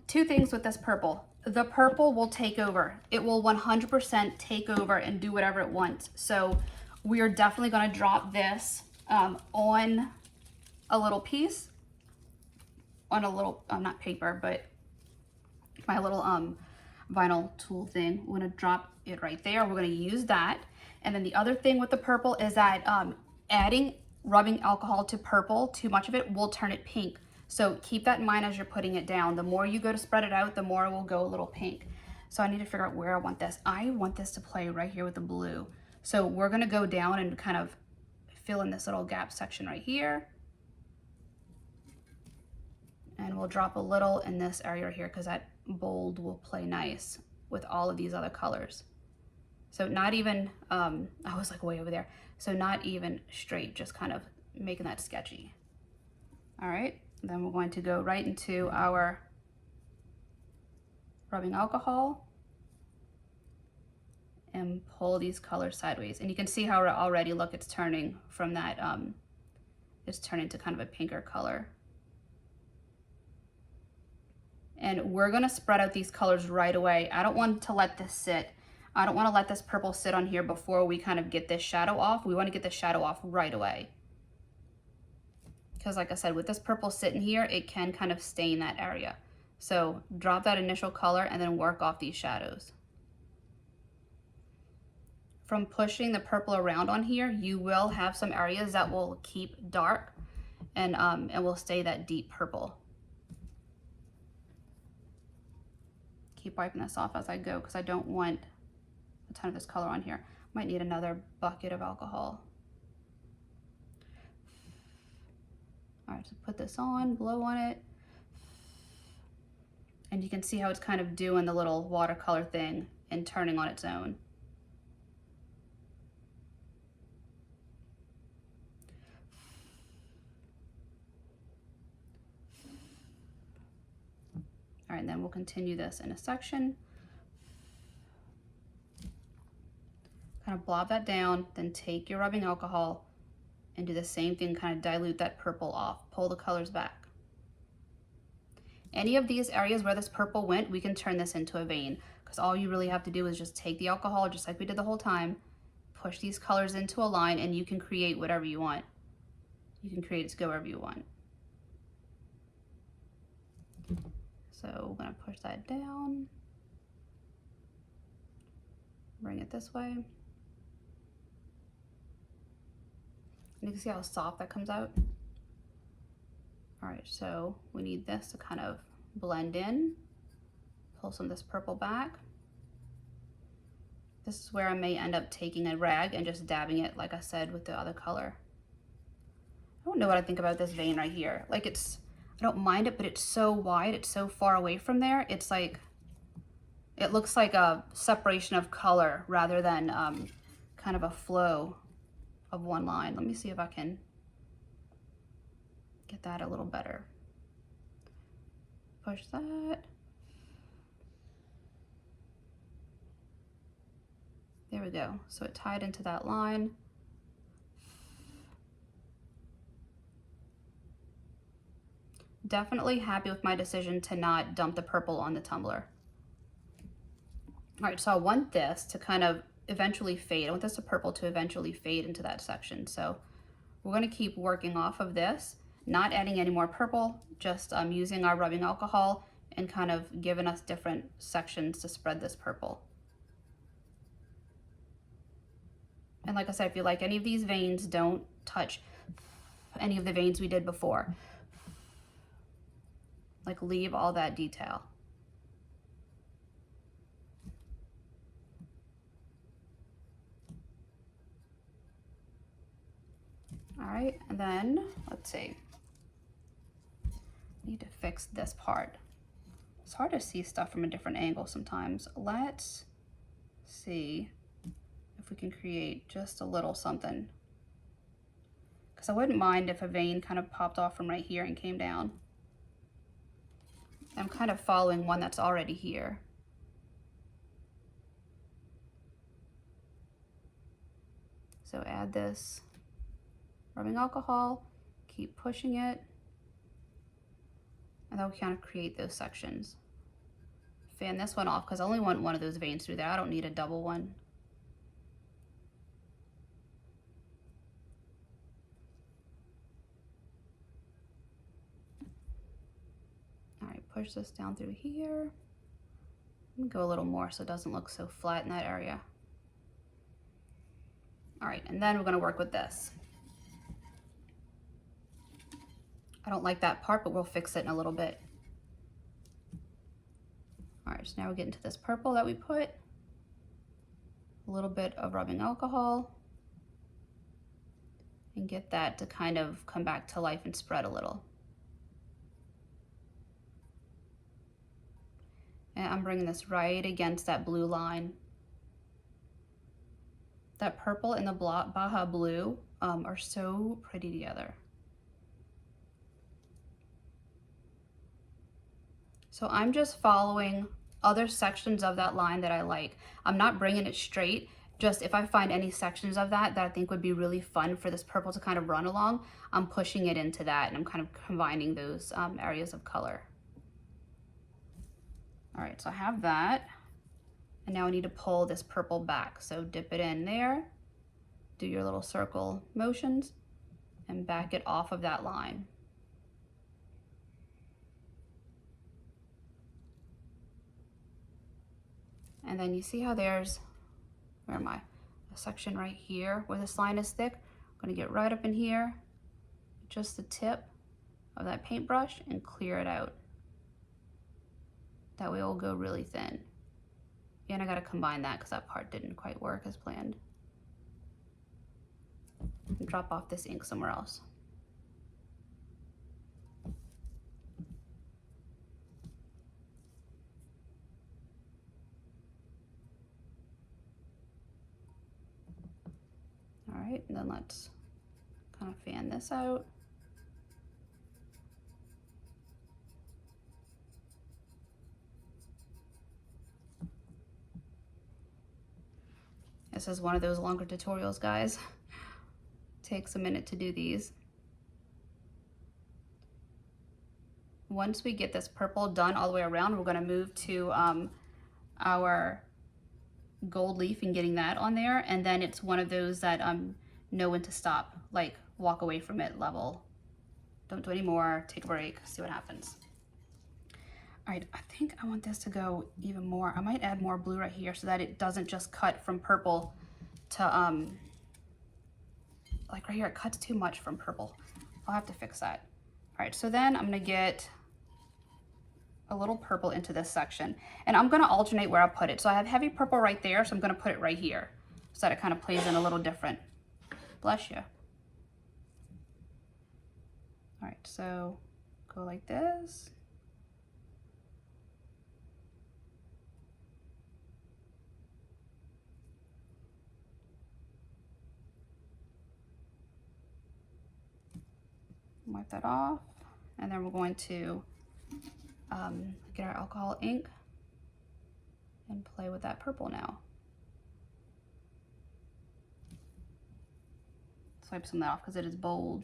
Two things with this purple. The purple will take over. It will 100% take over and do whatever it wants. So we are definitely gonna drop this on a little piece, on a little, not paper, but my little vinyl tool thing. We're gonna drop it right there. We're gonna use that. And then the other thing with the purple is that adding rubbing alcohol to purple, too much of it, will turn it pink. So keep that in mind as you're putting it down. The more you go to spread it out, the more it will go a little pink. So I need to figure out where I want this. I want this to play right here with the blue. So we're gonna go down and kind of fill in this little gap section right here. And we'll drop a little in this area right here because that bold will play nice with all of these other colors. So not even, I was like way over there. So not even straight, just kind of making that sketchy. All right, then we're going to go right into our rubbing alcohol and pull these colors sideways. And you can see how already, look, it's turning from that, it's turning to kind of a pinker color. And we're gonna spread out these colors right away. I don't want to let this sit. I don't want to let this purple sit on here before we kind of get this shadow off. We want to get the shadow off right away. Because like I said, with this purple sitting here, it can kind of stain that area. So drop that initial color and then work off these shadows. From pushing the purple around on here, you will have some areas that will keep dark and will stay that deep purple. Keep wiping this off as I go because I don't want a ton of this color on here. Might need another bucket of alcohol. All right, so put this on, blow on it. And you can see how it's kind of doing the little watercolor thing and turning on its own. All right, and then we'll continue this in a section. Kind of blob that down, then take your rubbing alcohol and do the same thing, kind of dilute that purple off, pull the colors back. Any of these areas where this purple went, we can turn this into a vein because all you really have to do is just take the alcohol, just like we did the whole time, push these colors into a line, and you can create whatever you want. You can create it to go wherever you want. So we're gonna push that down, bring it this way. You can see how soft that comes out. All right, so we need this to kind of blend in. Pull some of this purple back. This is where I may end up taking a rag and just dabbing it, like I said, with the other color. I don't know what I think about this vein right here. Like I don't mind it, but it's so wide, it's so far away from there. It's like, it looks like a separation of color rather than kind of a flow of one line. Let me see if I can get that a little better. Push that. There we go. So it tied into that line. Definitely happy with my decision to not dump the purple on the tumbler. All right, so I want this to kind of eventually fade. I want this purple to eventually fade into that section. So we're going to keep working off of this, not adding any more purple, just using our rubbing alcohol and kind of giving us different sections to spread this purple. And like I said, if you like any of these veins, don't touch any of the veins we did before. Like leave all that detail. All right, and then let's see. Need to fix this part. It's hard to see stuff from a different angle sometimes. Let's see if we can create just a little something. Because I wouldn't mind if a vein kind of popped off from right here and came down. I'm kind of following one that's already here. So add this rubbing alcohol, keep pushing it, and then we kind of create those sections. Fan this one off because I only want one of those veins through there. I don't need a double one. All right, push this down through here. I'm gonna go a little more so it doesn't look so flat in that area. All right, and then we're gonna work with this. I don't like that part, but we'll fix it in a little bit. All right, so now we're getting to this purple that we put. A little bit of rubbing alcohol. And get that to kind of come back to life and spread a little. And I'm bringing this right against that blue line. That purple and the Baha blue are so pretty together. So I'm just following other sections of that line that I like. I'm not bringing it straight, just if I find any sections of that I think would be really fun for this purple to kind of run along, I'm pushing it into that and I'm kind of combining those areas of color. All right, so I have that. And now I need to pull this purple back. So dip it in there, do your little circle motions, and back it off of that line. And then you see how there's, where am I? A section right here where this line is thick. I'm gonna get right up in here, just the tip of that paintbrush, and clear it out. That way it will go really thin. And I gotta combine that because that part didn't quite work as planned. And drop off this ink somewhere else. All right, and then let's kind of fan this out. This is one of those longer tutorials, guys. Takes a minute to do these. Once we get this purple done all the way around, we're gonna move to our gold leaf and getting that on there. And then it's one of those that know when to stop, like walk away from it level. Don't do any more, take a break, see what happens. All right, I think I want this to go even more. I might add more blue right here so that it doesn't just cut from purple to, like right here, it cuts too much from purple. I'll have to fix that. All right, so then I'm gonna get a little purple into this section, and I'm gonna alternate where I put it. So I have heavy purple right there, so I'm gonna put it right here so that it kind of plays in a little different. Bless you. All right, so go like this. Wipe that off, and then we're going to get our alcohol ink and play with that purple now. Swipe some of that off because it is bold.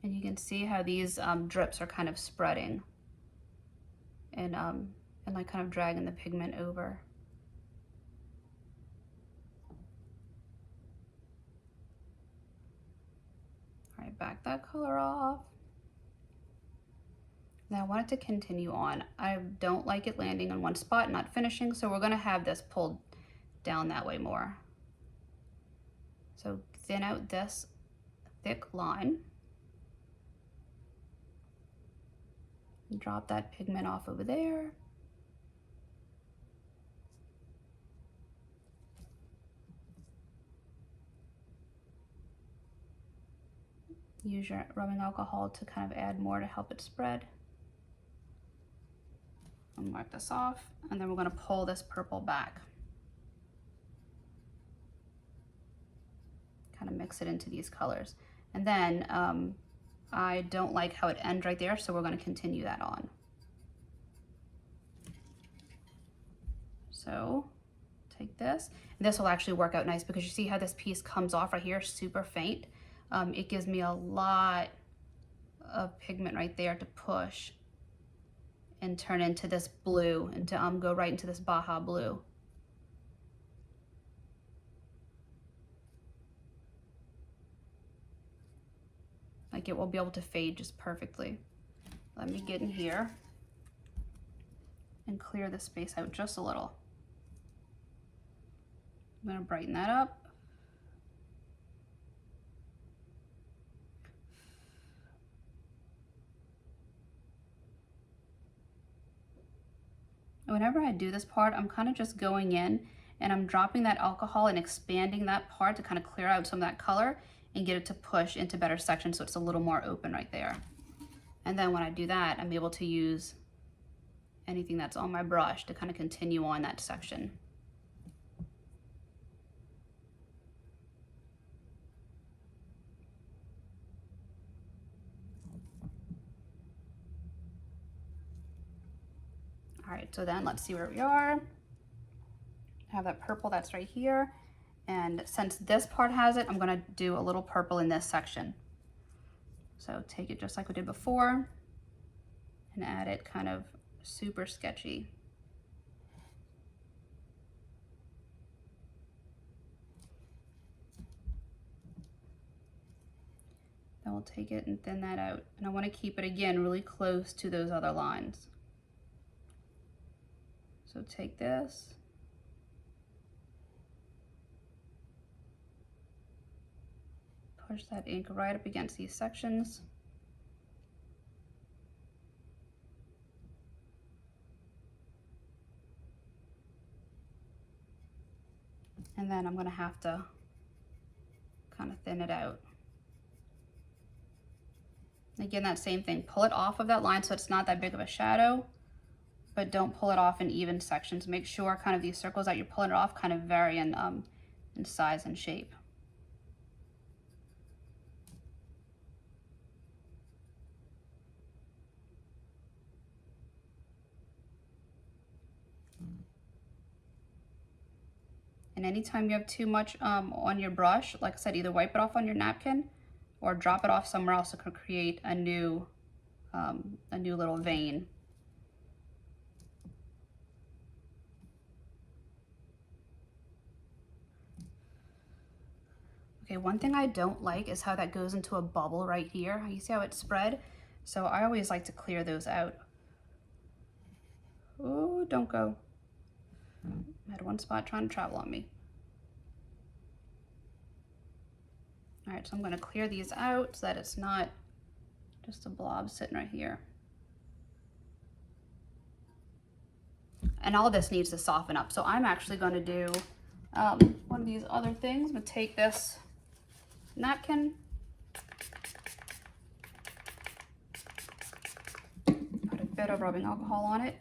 And you can see how these drips are kind of spreading and like kind of dragging the pigment over. All right, back that color off. Now I want it to continue on. I don't like it landing on one spot and not finishing, so we're gonna have this pulled down that way more. So thin out this thick line. And drop that pigment off over there. Use your rubbing alcohol to kind of add more to help it spread. And wipe this off, and then we're going to pull this purple back. Kind of mix it into these colors. And then I don't like how it ends right there, so we're going to continue that on. So take this, and this will actually work out nice because you see how this piece comes off right here, super faint. It gives me a lot of pigment right there to push and turn into this blue, and to go right into this Baha blue. Like it will be able to fade just perfectly. Let me get in here and clear the space out just a little. I'm gonna brighten that up. Whenever I do this part, I'm kind of just going in and I'm dropping that alcohol and expanding that part to kind of clear out some of that color and get it to push into better sections so it's a little more open right there. And then when I do that, I'm able to use anything that's on my brush to kind of continue on that section. All right, so then let's see where we are. I have that purple that's right here. And since this part has it, I'm gonna do a little purple in this section. So take it just like we did before and add it kind of super sketchy. Then we'll take it and thin that out. And I want to keep it again really close to those other lines. So take this. Push that ink right up against these sections. And then I'm going to have to kind of thin it out. Again, that same thing, pull it off of that line so it's not that big of a shadow, but don't pull it off in even sections. Make sure kind of these circles that you're pulling it off kind of vary in size and shape. And anytime you have too much on your brush, like I said, either wipe it off on your napkin or drop it off somewhere else to create a new little vein. Okay, one thing I don't like is how that goes into a bubble right here. You see how it's spread? So I always like to clear those out. Oh, don't go. I had one spot trying to travel on me. All right, so I'm going to clear these out so that it's not just a blob sitting right here. And all this needs to soften up. So I'm actually going to do one of these other things. I'm going to take this napkin, put a bit of rubbing alcohol on it,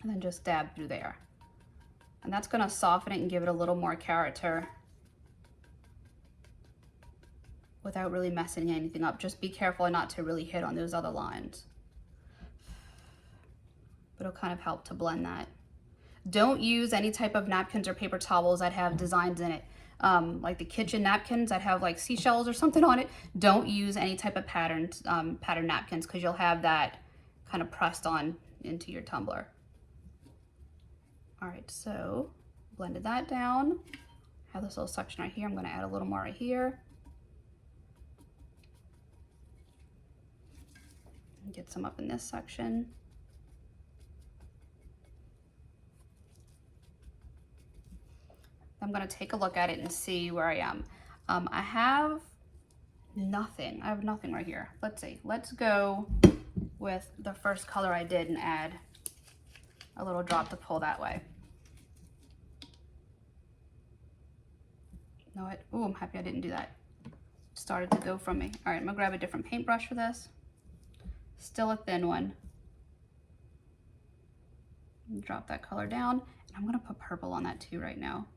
and then just dab through there. And that's going to soften it and give it a little more character without really messing anything up. Just be careful not to really hit on those other lines. But it'll kind of help to blend that. Don't use any type of napkins or paper towels that have designs in it. Like the kitchen napkins that have like seashells or something on it. Don't use any type of pattern napkins, because you'll have that kind of pressed on into your tumbler. All right, so blended that down. Have this little section right here. I'm going to add a little more right here. Get some up in this section. I'm going to take a look at it and see where I am. I have nothing. I have nothing right here. Let's see. Let's go with the first color I did and add a little drop to pull that way. You know what? Ooh, I'm happy I didn't do that. It started to go from me. All right, I'm going to grab a different paintbrush for this. Still a thin one. Drop that color down. And I'm going to put purple on that too right now.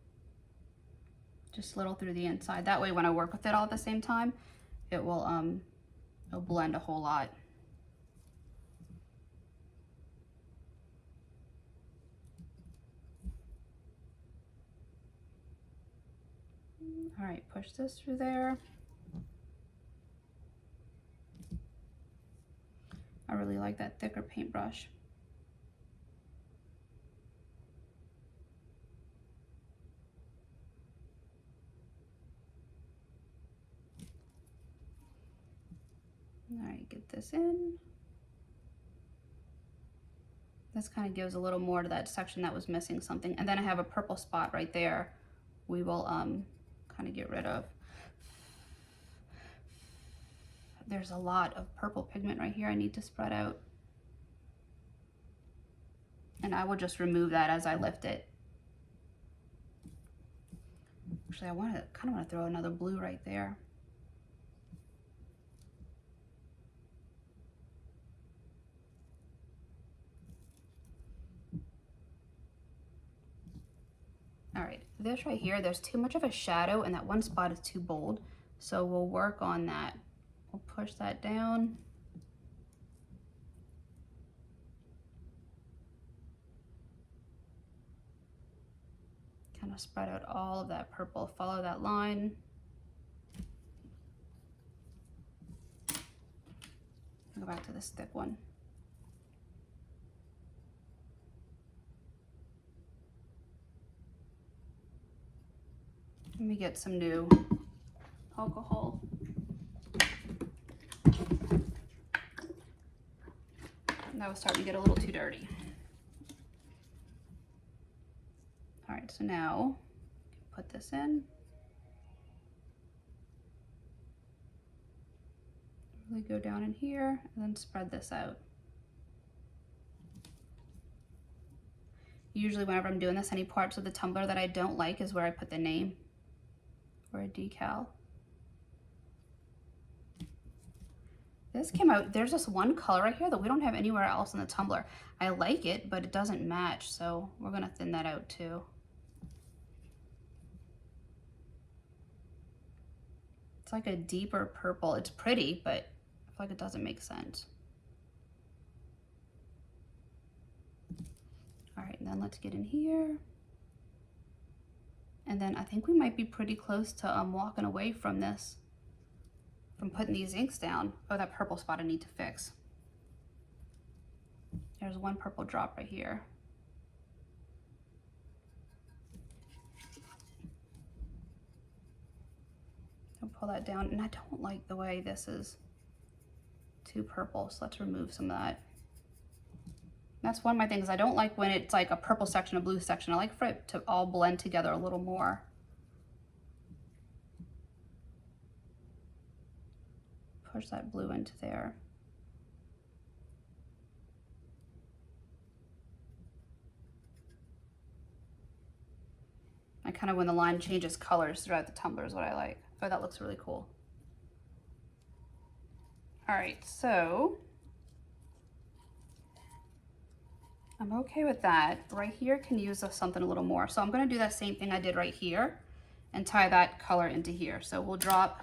Just a little through the inside. That way when I work with it all at the same time, it'll blend a whole lot. All right, push this through there. I really like that thicker paintbrush. All right, get this in. This kind of gives a little more to that section that was missing something. And then I have a purple spot right there we will kind of get rid of. There's a lot of purple pigment right here I need to spread out. And I will just remove that as I lift it. Actually, I kind of want to throw another blue right there. All right, this right here, there's too much of a shadow and that one spot is too bold. So we'll work on that. We'll push that down. Kind of spread out all of that purple, follow that line. go back to this thick one. Let me get some new alcohol. That was starting to get a little too dirty. All right, so now put this in. Really go down in here and then spread this out. Usually whenever I'm doing this, any parts of the tumbler that I don't like is where I put the name or a decal. This came out, there's this one color right here that we don't have anywhere else in the tumbler. I like it, but it doesn't match, so we're gonna thin that out too. It's like a deeper purple. It's pretty, but I feel like it doesn't make sense. All right, and then let's get in here. And then I think we might be pretty close to walking away from this, from putting these inks down. Oh, that purple spot I need to fix. There's one purple drop right here. I'll pull that down, and I don't like the way this is too purple, so let's remove some of that. That's one of my things. I don't like when it's like a purple section, a blue section. I like for it to all blend together a little more. Push that blue into there. I kind of, when the line changes colors throughout the tumbler is what I like. Oh, that looks really cool. All right, so I'm okay with that. Right here can use something a little more. So I'm gonna do that same thing I did right here and tie that color into here. So we'll drop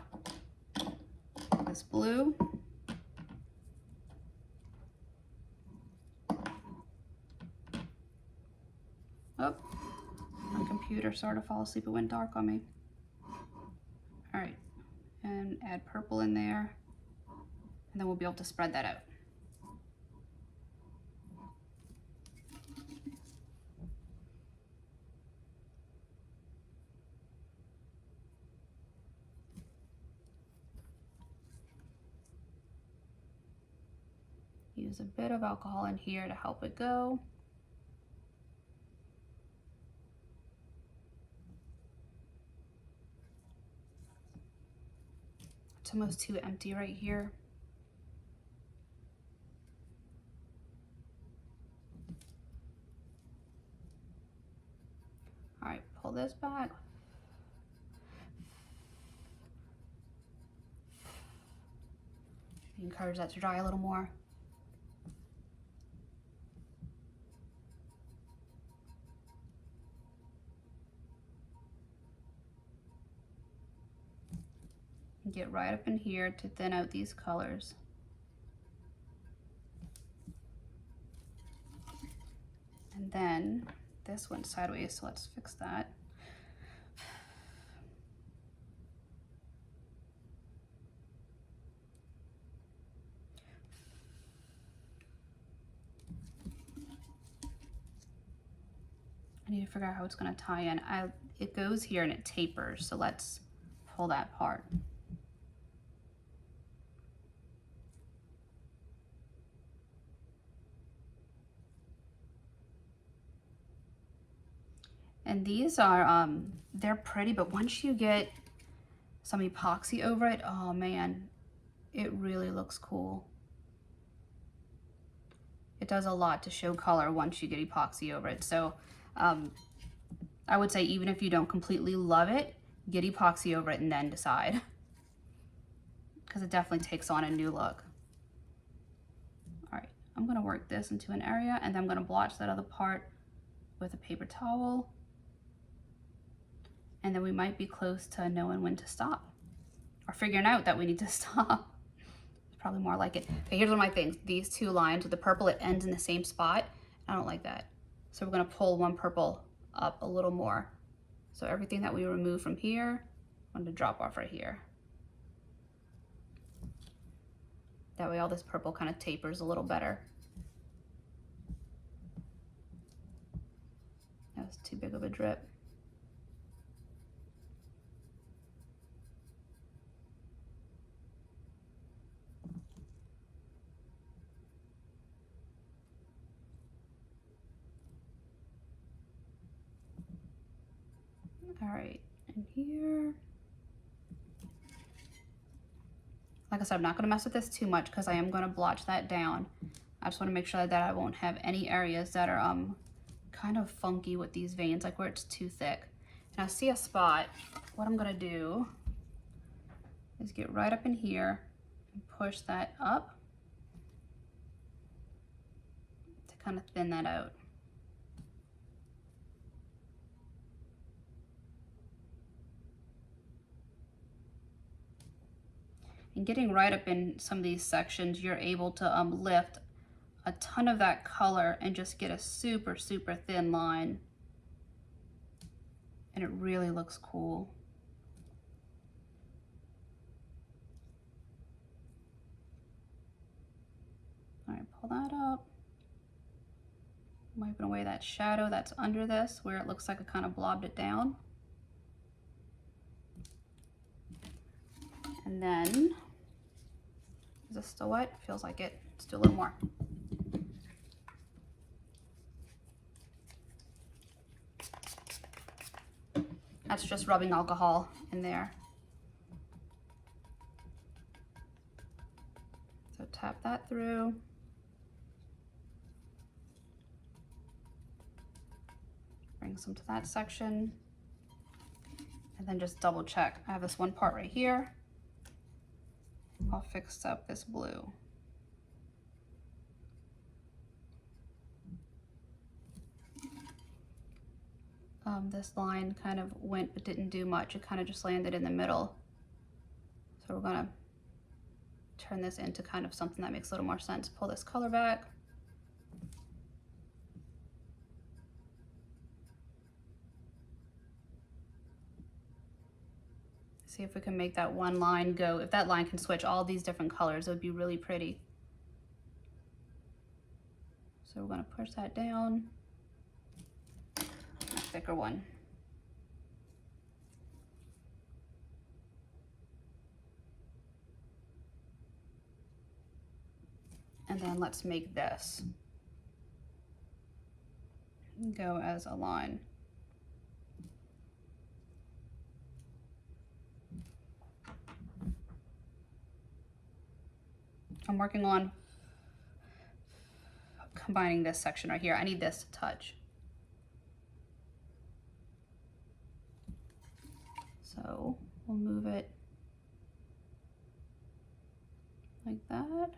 this blue. Oh, my computer started to fall asleep. It went dark on me. All right, and add purple in there. And then we'll be able to spread that out. Use a bit of alcohol in here to help it go. It's almost too empty right here. All right, pull this back. Encourage that to dry a little more. And get right up in here to thin out these colors. And then this went sideways, so let's fix that. I need to figure out how it's going to tie in. It goes here and it tapers, so let's pull that part. And these are, they're pretty, but once you get some epoxy over it, oh man, it really looks cool. It does a lot to show color once you get epoxy over it. So I would say even if you don't completely love it, get epoxy over it and then decide. Because it definitely takes on a new look. All right, I'm gonna work this into an area and then I'm gonna blotch that other part with a paper towel. And then we might be close to knowing when to stop or figuring out that we need to stop. It's probably more like it. Okay, here's one of my things. These two lines with the purple, it ends in the same spot. I don't like that. So we're gonna pull one purple up a little more. So everything that we remove from here, I'm gonna drop off right here. That way all this purple kind of tapers a little better. That was too big of a drip. All right, and here. Like I said, I'm not gonna mess with this too much because I am gonna blotch that down. I just wanna make sure that I won't have any areas that are kind of funky with these veins, like where it's too thick. And I see a spot. What I'm gonna do is get right up in here and push that up to kind of thin that out. And getting right up in some of these sections, you're able to lift a ton of that color and just get a super, super thin line. And it really looks cool. All right, pull that up. Wiping away that shadow that's under this where it looks like I kind of blobbed it down. And then, is this still wet? Feels like it. Let's do a little more. That's just rubbing alcohol in there. So tap that through. Bring some to that section. And then just double check. I have this one part right here. I'll fix up this blue. This line kind of went but didn't do much. It kind of just landed in the middle. So we're gonna turn this into kind of something that makes a little more sense. Pull this color back. See if we can make that one line go. If that line can switch all these different colors, it would be really pretty. So we're gonna push that down. A thicker one. And then let's make this go as a line. I'm working on combining this section right here. I need this to touch. So we'll move it like that.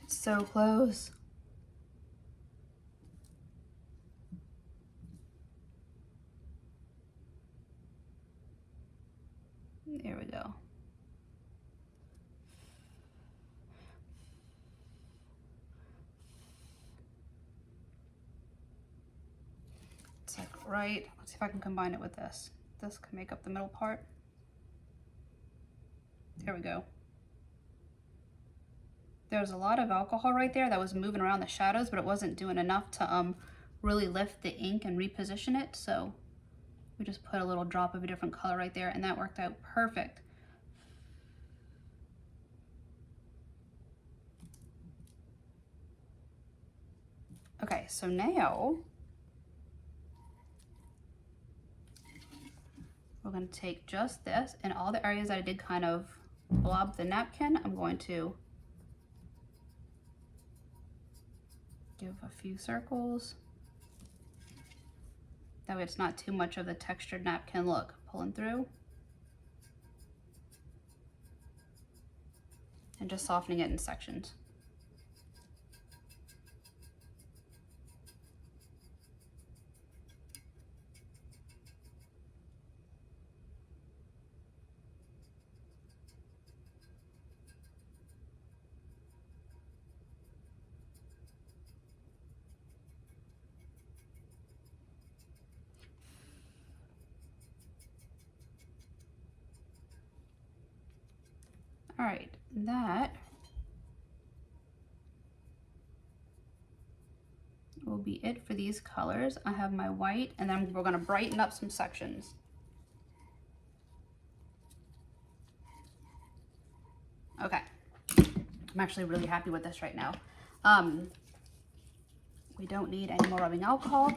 It's so close. There we go. It's like right, let's see if I can combine it with this. This can make up the middle part. There we go. There's a lot of alcohol right there that was moving around the shadows, but it wasn't doing enough to really lift the ink and reposition it. So we just put a little drop of a different color right there, and that worked out perfect. Okay, so now we're going to take just this, and all the areas that I did kind of blob the napkin, I'm going to give a few circles. That way it's not too much of the textured napkin look. Pulling through. And just softening it in sections. All right, that will be it for these colors. I have my white, and then we're gonna brighten up some sections. Okay, I'm actually really happy with this right now. We don't need any more rubbing alcohol.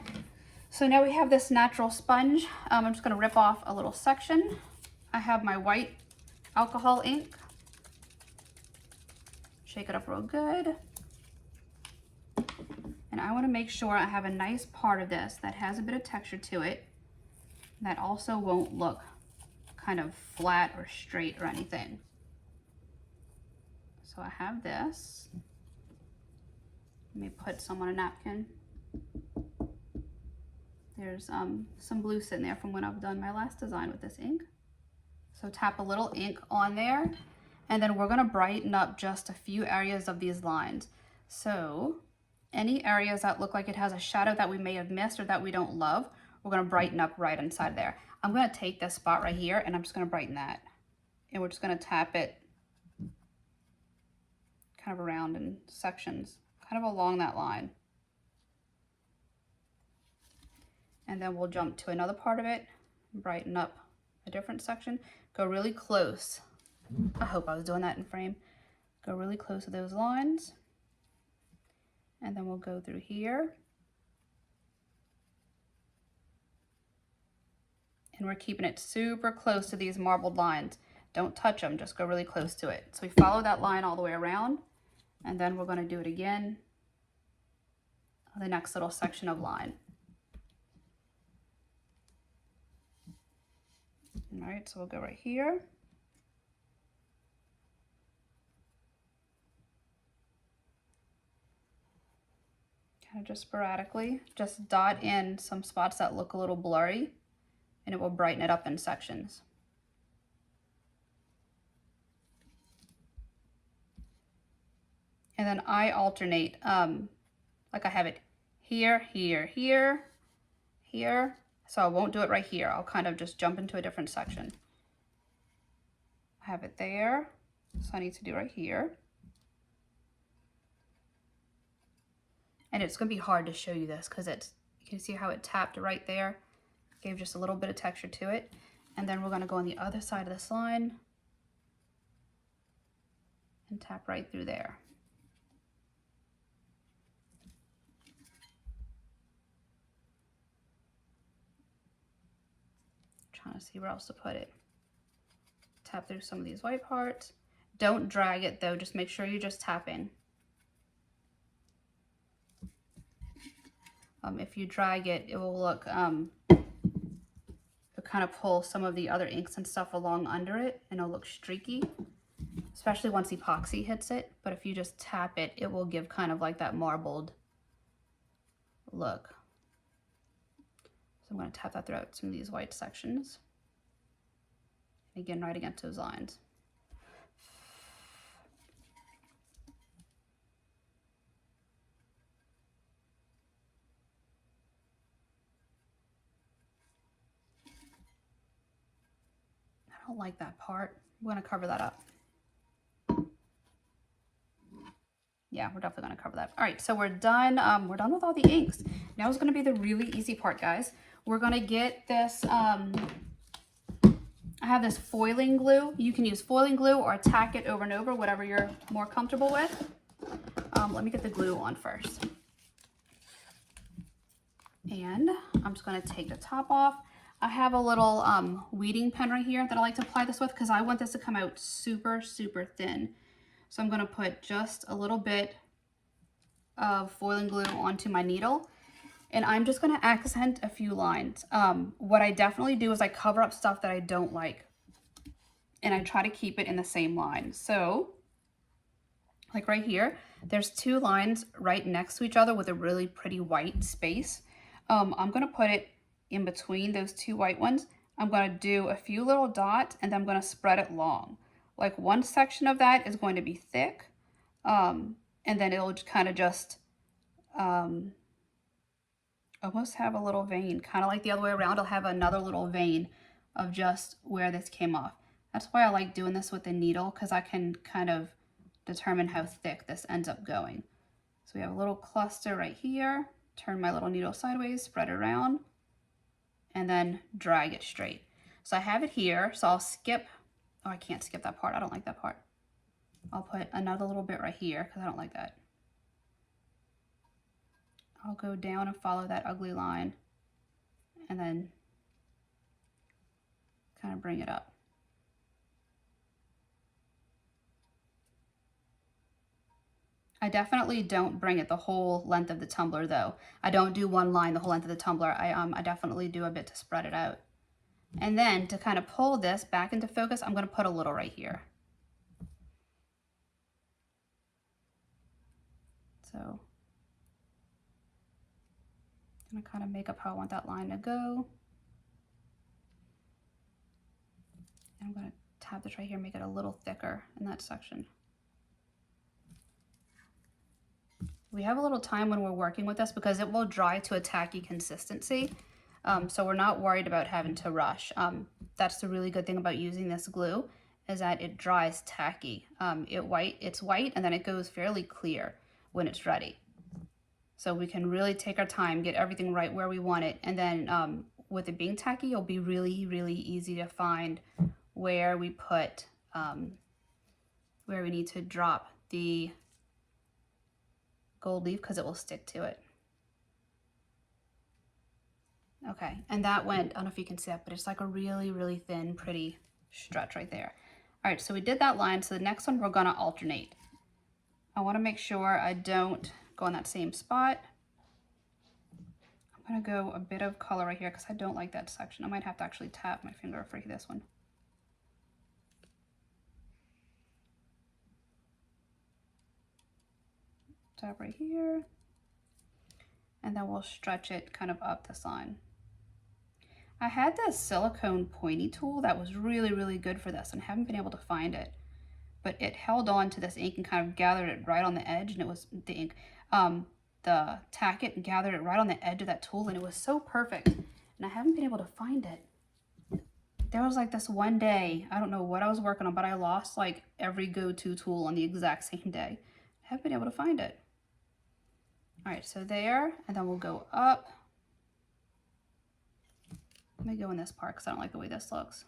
So now we have this natural sponge. I'm just gonna rip off a little section. I have my white alcohol ink. Shake it up real good. And I wanna make sure I have a nice part of this that has a bit of texture to it, that also won't look kind of flat or straight or anything. So I have this. Let me put some on a napkin. There's some blue sitting there from when I've done my last design with this ink. So tap a little ink on there, and then we're gonna brighten up just a few areas of these lines. So any areas that look like it has a shadow that we may have missed or that we don't love, we're gonna brighten up right inside there. I'm gonna take this spot right here and I'm just gonna brighten that. And we're just gonna tap it kind of around in sections, kind of along that line. And then we'll jump to another part of it, brighten up a different section, go really close. I hope I was doing that in frame. Go really close to those lines. And then we'll go through here. And we're keeping it super close to these marbled lines. Don't touch them, just go really close to it. So we follow that line all the way around, and then we're gonna do it again on the next little section of line. All right, so we'll go right here. Kind of just sporadically, just dot in some spots that look a little blurry, and it will brighten it up in sections. And then I alternate, like I have it here, here, here, here. So I won't do it right here. I'll kind of just jump into a different section. I have it there, so I need to do right here. And it's gonna be hard to show you this because you can see how it tapped right there. Gave just a little bit of texture to it. And then we're gonna go on the other side of this line and tap right through there. Trying to see where else to put it. Tap through some of these white parts. Don't drag it though, just make sure you're just tapping. If you drag it, it will look, it'll kind of pull some of the other inks and stuff along under it, and it'll look streaky, especially once epoxy hits it. But if you just tap it, it will give kind of like that marbled look. So I'm going to tap that throughout some of these white sections. And again, right against those lines. I don't like that part. I'm going to cover that up. Yeah, we're definitely going to cover that. All right, so we're done. We're done with all the inks. Now is going to be the really easy part, guys. We're going to get this, I have this foiling glue. You can use foiling glue or tack it over and over, whatever you're more comfortable with. Let me get the glue on first. And I'm just going to take the top off. I have a little weeding pen right here that I like to apply this with because I want this to come out super, super thin. So I'm going to put just a little bit of foiling glue onto my needle, and I'm just going to accent a few lines. What I definitely do is I cover up stuff that I don't like, and I try to keep it in the same line. So like right here, there's two lines right next to each other with a really pretty white space. I'm going to put it in between those two white ones. I'm going to do a few little dots, and then I'm going to spread it long. Like one section of that is going to be thick, and then it'll kind of just almost have a little vein, kind of like the other way around. I'll have another little vein of just where this came off. That's why I like doing this with the needle, because I can kind of determine how thick this ends up going. So we have a little cluster right here. Turn my little needle sideways, spread it around, and then drag it straight. So I have it here, so I'll skip, oh, I can't skip that part. I don't like that part. I'll put another little bit right here because I don't like that. I'll go down and follow that ugly line and then kind of bring it up. I definitely don't bring it the whole length of the tumbler though. I don't do one line the whole length of the tumbler. I definitely do a bit to spread it out. And then to kind of pull this back into focus, I'm going to put a little right here. So I'm going to kind of make up how I want that line to go. And I'm going to tap this right here, make it a little thicker in that section. We have a little time when we're working with this because it will dry to a tacky consistency. So we're not worried about having to rush. That's the really good thing about using this glue, is that it dries tacky. It's white and then it goes fairly clear when it's ready. So we can really take our time, get everything right where we want it. And then with it being tacky, it'll be really, really easy to find where we put, where we need to drop the gold leaf, because it will stick to it. Okay, and that went, I don't know if you can see that, but it's like a really, really thin, pretty stretch right there. All right, so we did that line. So the next one, we're gonna alternate. I wanna make sure I don't go in that same spot. I'm gonna go a bit of color right here because I don't like that section. I might have to actually tap my finger for this one. Tap right here. And then we'll stretch it kind of up this line. I had this silicone pointy tool that was really, really good for this and haven't been able to find it. But it held on to this ink and kind of gathered it right on the edge, and it was the ink, the tacket, and gathered it right on the edge of that tool, and it was so perfect. And I haven't been able to find it. There was like this one day, I don't know what I was working on, but I lost like every go-to tool on the exact same day. I haven't been able to find it. All right, so there, and then we'll go up. Let me go in this part because I don't like the way this looks.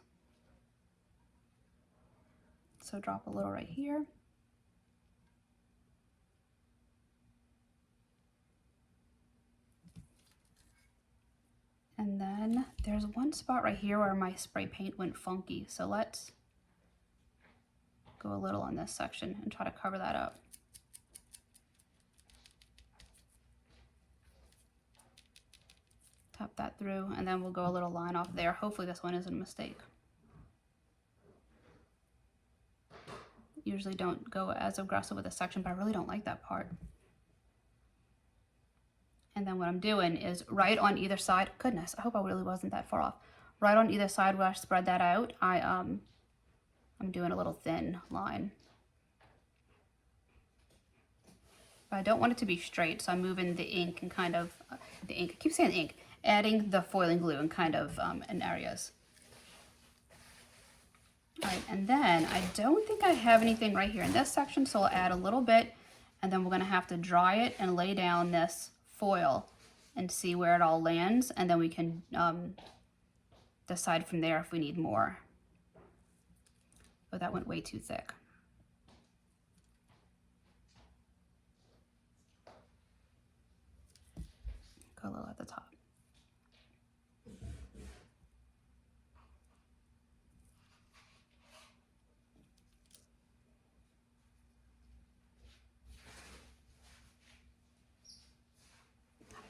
So drop a little right here. And then there's one spot right here where my spray paint went funky. So let's go a little on this section and try to cover that up. Tap that through, and then we'll go a little line off there. Hopefully this one isn't a mistake. Usually don't go as aggressive with this section, but I really don't like that part. And then what I'm doing is right on either side, goodness, I hope I really wasn't that far off. Right on either side where I spread that out, I'm doing a little thin line. But I don't want it to be straight, so I'm moving the ink and kind of, I keep saying ink, adding the foiling glue and kind of in areas. All right, and then I don't think I have anything right here in this section, so I'll add a little bit, and then we're gonna have to dry it and lay down this foil and see where it all lands, and then we can decide from there if we need more. But that went way too thick. Go a little at the top.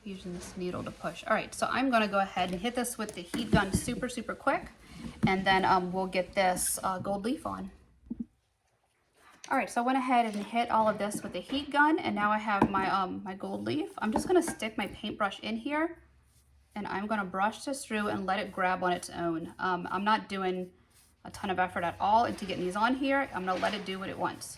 Using this needle to push. All right, so I'm gonna go ahead and hit this with the heat gun super, super quick, and then we'll get this gold leaf on. All right, so I went ahead and hit all of this with the heat gun, and now I have my, my gold leaf. I'm just gonna stick my paintbrush in here, and I'm gonna brush this through and let it grab on its own. I'm not doing a ton of effort at all into getting these on here. I'm gonna let it do what it wants.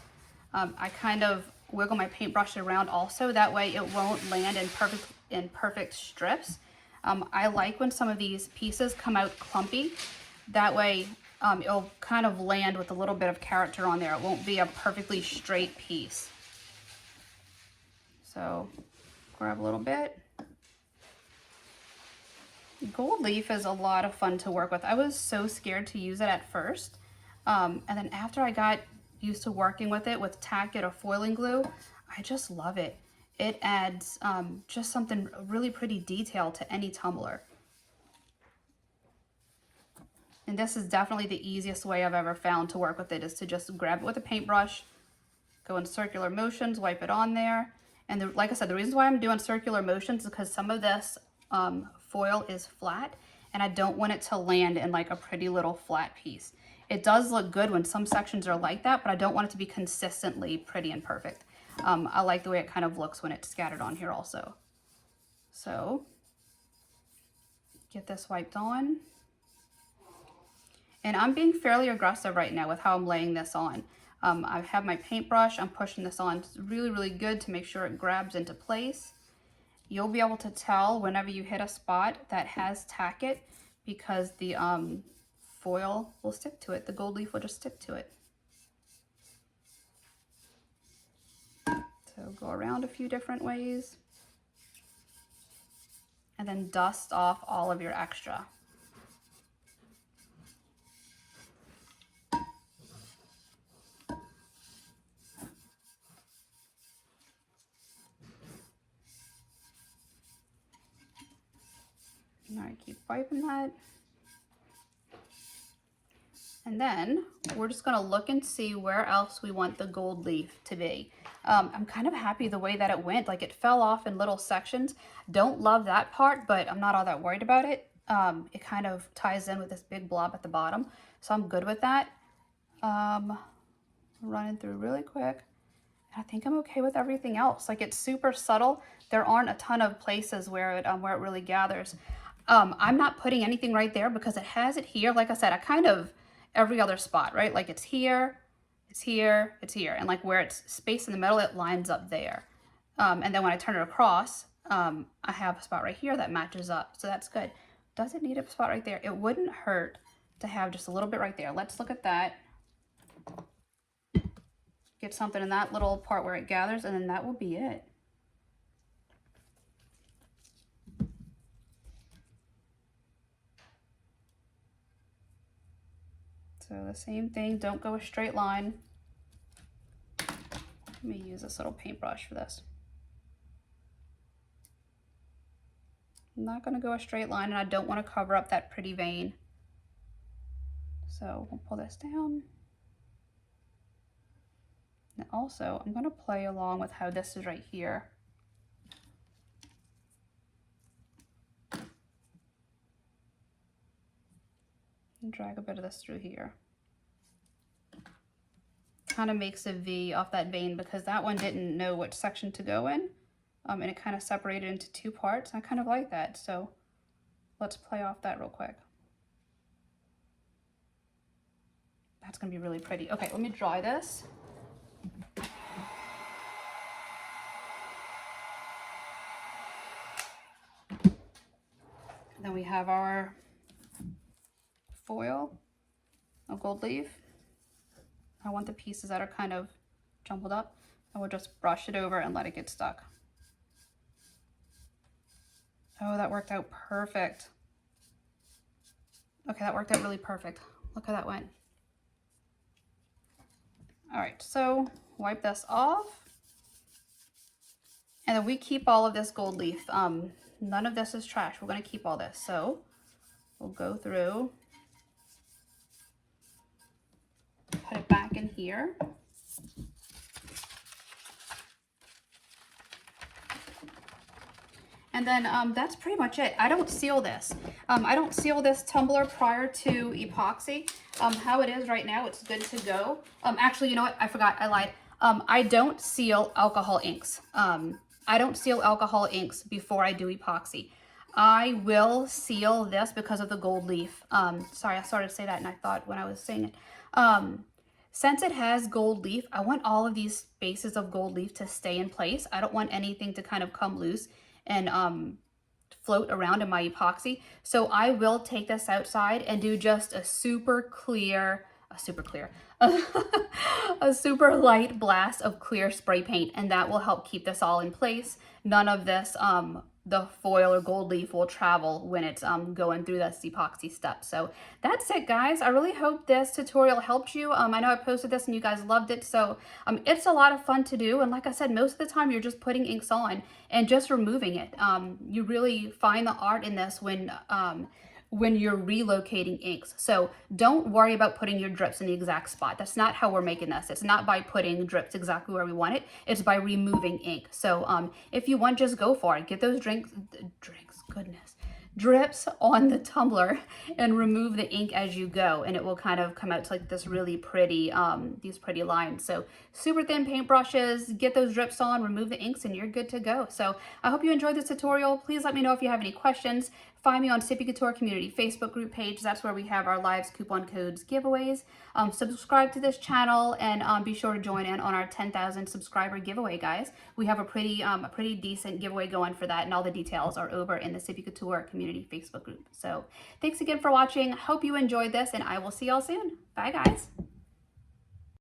I kind of wiggle my paintbrush around also, that way it won't land in perfect strips. I like when some of these pieces come out clumpy. That way it'll kind of land with a little bit of character on there. It won't be a perfectly straight piece. So grab a little bit. Gold leaf is a lot of fun to work with. I was so scared to use it at first. And then after I got used to working with it with tack it or foiling glue, I just love it. It adds just something really pretty detailed to any tumbler. And this is definitely the easiest way I've ever found to work with it, is to just grab it with a paintbrush, go in circular motions, wipe it on there. And like I said, the reason why I'm doing circular motions is because some of this foil is flat and I don't want it to land in like a pretty little flat piece. It does look good when some sections are like that, but I don't want it to be consistently pretty and perfect. I like the way it kind of looks when it's scattered on here also. So get this wiped on. And I'm being fairly aggressive right now with how I'm laying this on. I have my paintbrush, I'm pushing this on really, really good to make sure it grabs into place. You'll be able to tell whenever you hit a spot that has tack it, because the foil will stick to it. The gold leaf will just stick to it. So go around a few different ways and then dust off all of your extra. All right, keep wiping that. And then we're just gonna look and see where else we want the gold leaf to be. I'm kind of happy the way that it went. Like, it fell off in little sections. Don't love that part, but I'm not all that worried about it. It kind of ties in with this big blob at the bottom, so I'm good with that. Running through really quick. I think I'm okay with everything else. Like, it's super subtle. There aren't a ton of places where it really gathers. I'm not putting anything right there because it has it here. Like I said, I kind of every other spot, right? Like, it's here, it's here, it's here. And like where it's spaced in the middle, it lines up there. And then when I turn it across, I have a spot right here that matches up. So that's good. Does it need a spot right there? It wouldn't hurt to have just a little bit right there. Let's look at that. Get something in that little part where it gathers, and then that will be it. So the same thing, don't go a straight line. Let me use this little paintbrush for this. I'm not going to go a straight line, and I don't want to cover up that pretty vein. So we'll pull this down. And also, I'm going to play along with how this is right here. And drag a bit of this through here. Kind of makes a V off that vein because that one didn't know which section to go in. And it kind of separated into two parts. I kind of like that. So let's play off that real quick. That's going to be really pretty. Okay, let me dry this. And then we have our foil of gold leaf. I want the pieces that are kind of jumbled up, and we'll just brush it over and let it get stuck. Oh, that worked out perfect. Okay, that worked out really perfect. Look how that went. All right, so wipe this off. And then we keep all of this gold leaf. None of this is trash. We're gonna keep all this. So we'll go through, put it back in here. And then that's pretty much it. I don't seal this. I don't seal this tumbler prior to epoxy. How it is right now, it's good to go. Actually, you know what? I forgot. I lied. I don't seal alcohol inks. I don't seal alcohol inks before I do epoxy. I will seal this because of the gold leaf. Sorry, I started to say that and I thought when I was saying it. Since it has gold leaf, I want all of these bases of gold leaf to stay in place. I don't want anything to kind of come loose and float around in my epoxy. So I will take this outside and do just a super clear, a super light blast of clear spray paint, and that will help keep this all in place. None of this, the foil or gold leaf will travel when it's going through this epoxy step. So that's it, guys. I really hope this tutorial helped you. I know I posted this and you guys loved it, so it's a lot of fun to do. And like I said, most of the time you're just putting inks on and just removing it. You really find the art in this when you're relocating inks. So don't worry about putting your drips in the exact spot. That's not how we're making this. It's not by putting drips exactly where we want it. It's by removing ink. So if you want, just go for it. Get those drips on the tumbler and remove the ink as you go, and it will kind of come out to like this really pretty, these pretty lines. So super thin paintbrushes, get those drips on, remove the inks, and you're good to go. So I hope you enjoyed this tutorial. Please let me know if you have any questions. Find me on Sippie Couture Community Facebook group page. That's where we have our lives, coupon codes, giveaways. Subscribe to this channel, and be sure to join in on our 10,000 subscriber giveaway, guys. We have a pretty decent giveaway going for that, and all the details are over in the Sippie Couture Community Facebook group. So thanks again for watching. Hope you enjoyed this, and I will see y'all soon. Bye, guys.